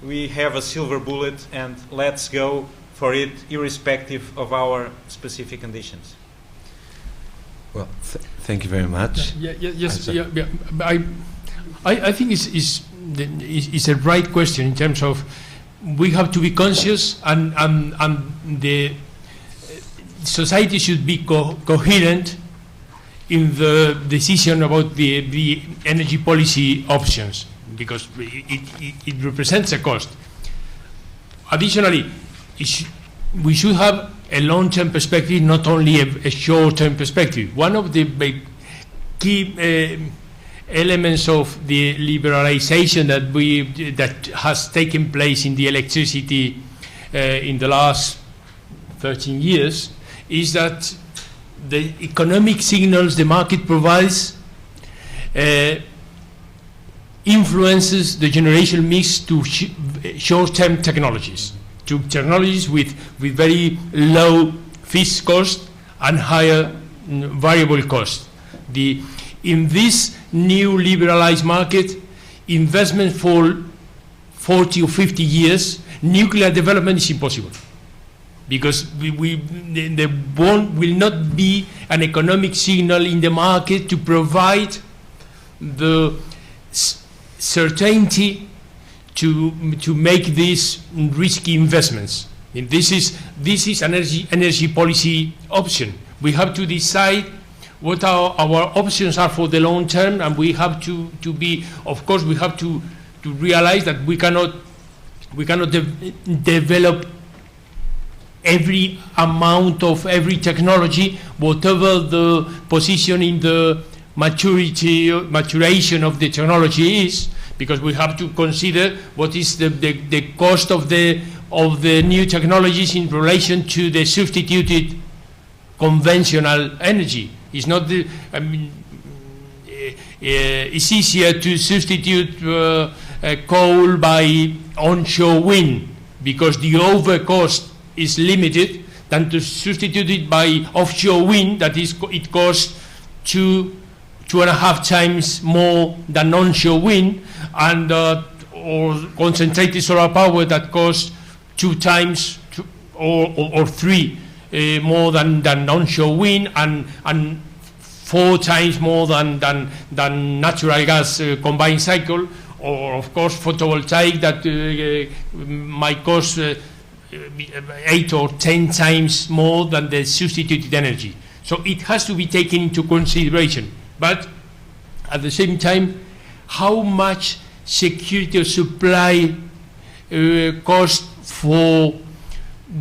we have a silver bullet and let's go for it irrespective of our specific conditions. Well, thank you very much. I think it's a right question in terms of we have to be conscious, and the society should be coherent in the decision about the energy policy options, because it represents a cost. Additionally, we should have a long-term perspective, not only a short-term perspective. One of the big key elements of the liberalization that has taken place in the electricity in the last 13 years is that the economic signals the market provides influences the generation mix to short-term technologies, to technologies with very low fixed cost and higher variable cost. In this new liberalized market, investment for 40 or 50 years, nuclear development is impossible, because there will not be an economic signal in the market to provide the certainty to make these risky investments. And this is an energy policy option. We have to decide what our options are for the long term, and we have to be, of course, we have to realize that we cannot develop every amount of every technology, whatever the position in the maturation of the technology is, because we have to consider what is the cost of the new technologies in relation to the substituted conventional energy. It's not it's easier to substitute coal by onshore wind, because the overcost is limited, than to substitute it by offshore wind, that is, it costs 2.5 times more than onshore wind, and or concentrated solar power that costs 2 times or 3 more than onshore wind, and 4 times more than natural gas combined cycle, or of course photovoltaic that might cost 8 or 10 times more than the substituted energy. So it has to be taken into consideration. But at the same time, how much security of supply cost for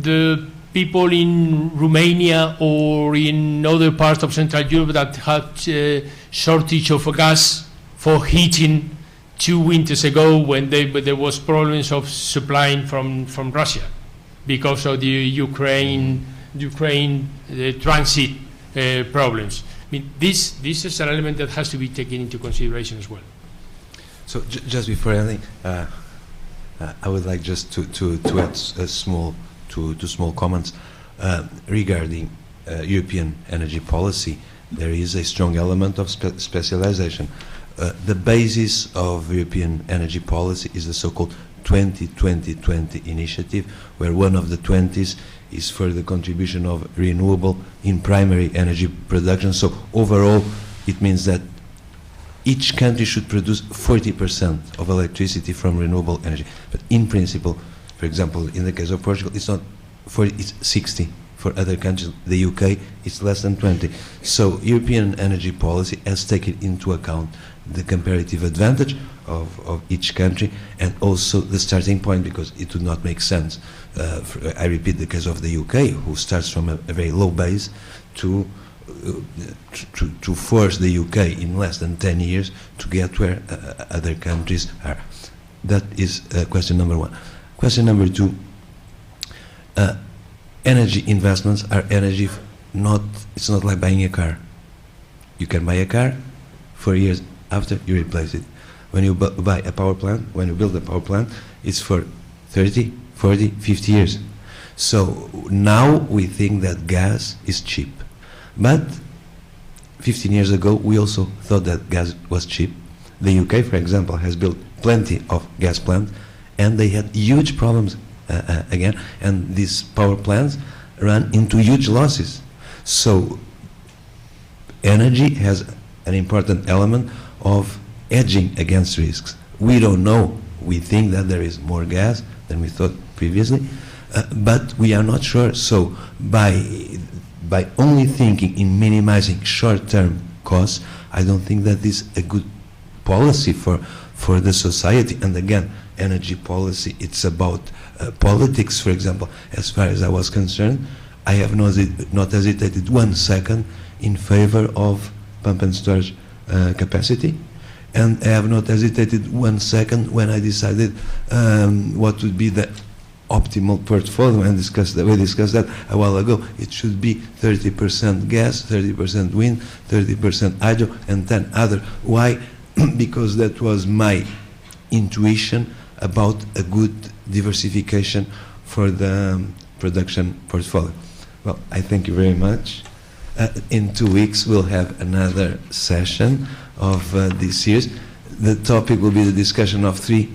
the people in Romania or in other parts of Central Europe that had shortage of gas for heating 2 winters ago, when there was problems of supplying from Russia because of the Ukraine transit problems. I mean, this is an element that has to be taken into consideration as well. So just before anything, I would like just to add two small comments regarding European energy policy. There is a strong element of specialization. The basis of European energy policy is the so-called 20-20-20 initiative, where one of the 20s is for the contribution of renewable in primary energy production. So overall, it means that each country should produce 40% of electricity from renewable energy. But in principle, for example, in the case of Portugal, it's not 40, it's 60. For other countries, the UK, it's less than 20. So European energy policy has taken into account the comparative advantage of each country and also the starting point, because it would not make sense. I repeat the case of the UK, who starts from a very low base to force the UK in less than 10 years to get where other countries are. That is question number one. Question number two, energy investments are energy, it's not like buying a car. You can buy a car, 4 years after you replace it. When you buy a power plant, when you build a power plant, it's for 30, 40, 50 years. So now we think that gas is cheap. But 15 years ago, we also thought that gas was cheap. The UK, for example, has built plenty of gas plants, and they had huge problems again, and these power plants run into huge losses. So energy has an important element of hedging against risks. We don't know. We think that there is more gas than we thought previously, but we are not sure. So by only thinking in minimizing short-term costs, I don't think that is a good policy for the society. And again, energy policy, it's about politics, for example. As far as I was concerned, I have not hesitated 1 second in favor of pump and storage capacity, and I have not hesitated 1 second when I decided what would be the optimal portfolio, and we discussed that a while ago. It should be 30% gas, 30% wind, 30% hydro, and 10 other. Why? Because that was my intuition about a good diversification for the production portfolio. Well, I thank you very much. In 2 weeks, we'll have another session of this series. The topic will be the discussion of 3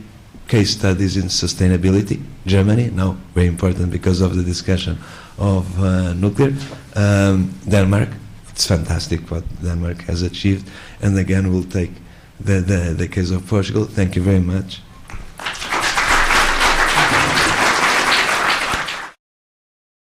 case studies in sustainability. Germany, now very important because of the discussion of nuclear. Denmark, it's fantastic what Denmark has achieved. And again, we'll take the case of Portugal. Thank you very much.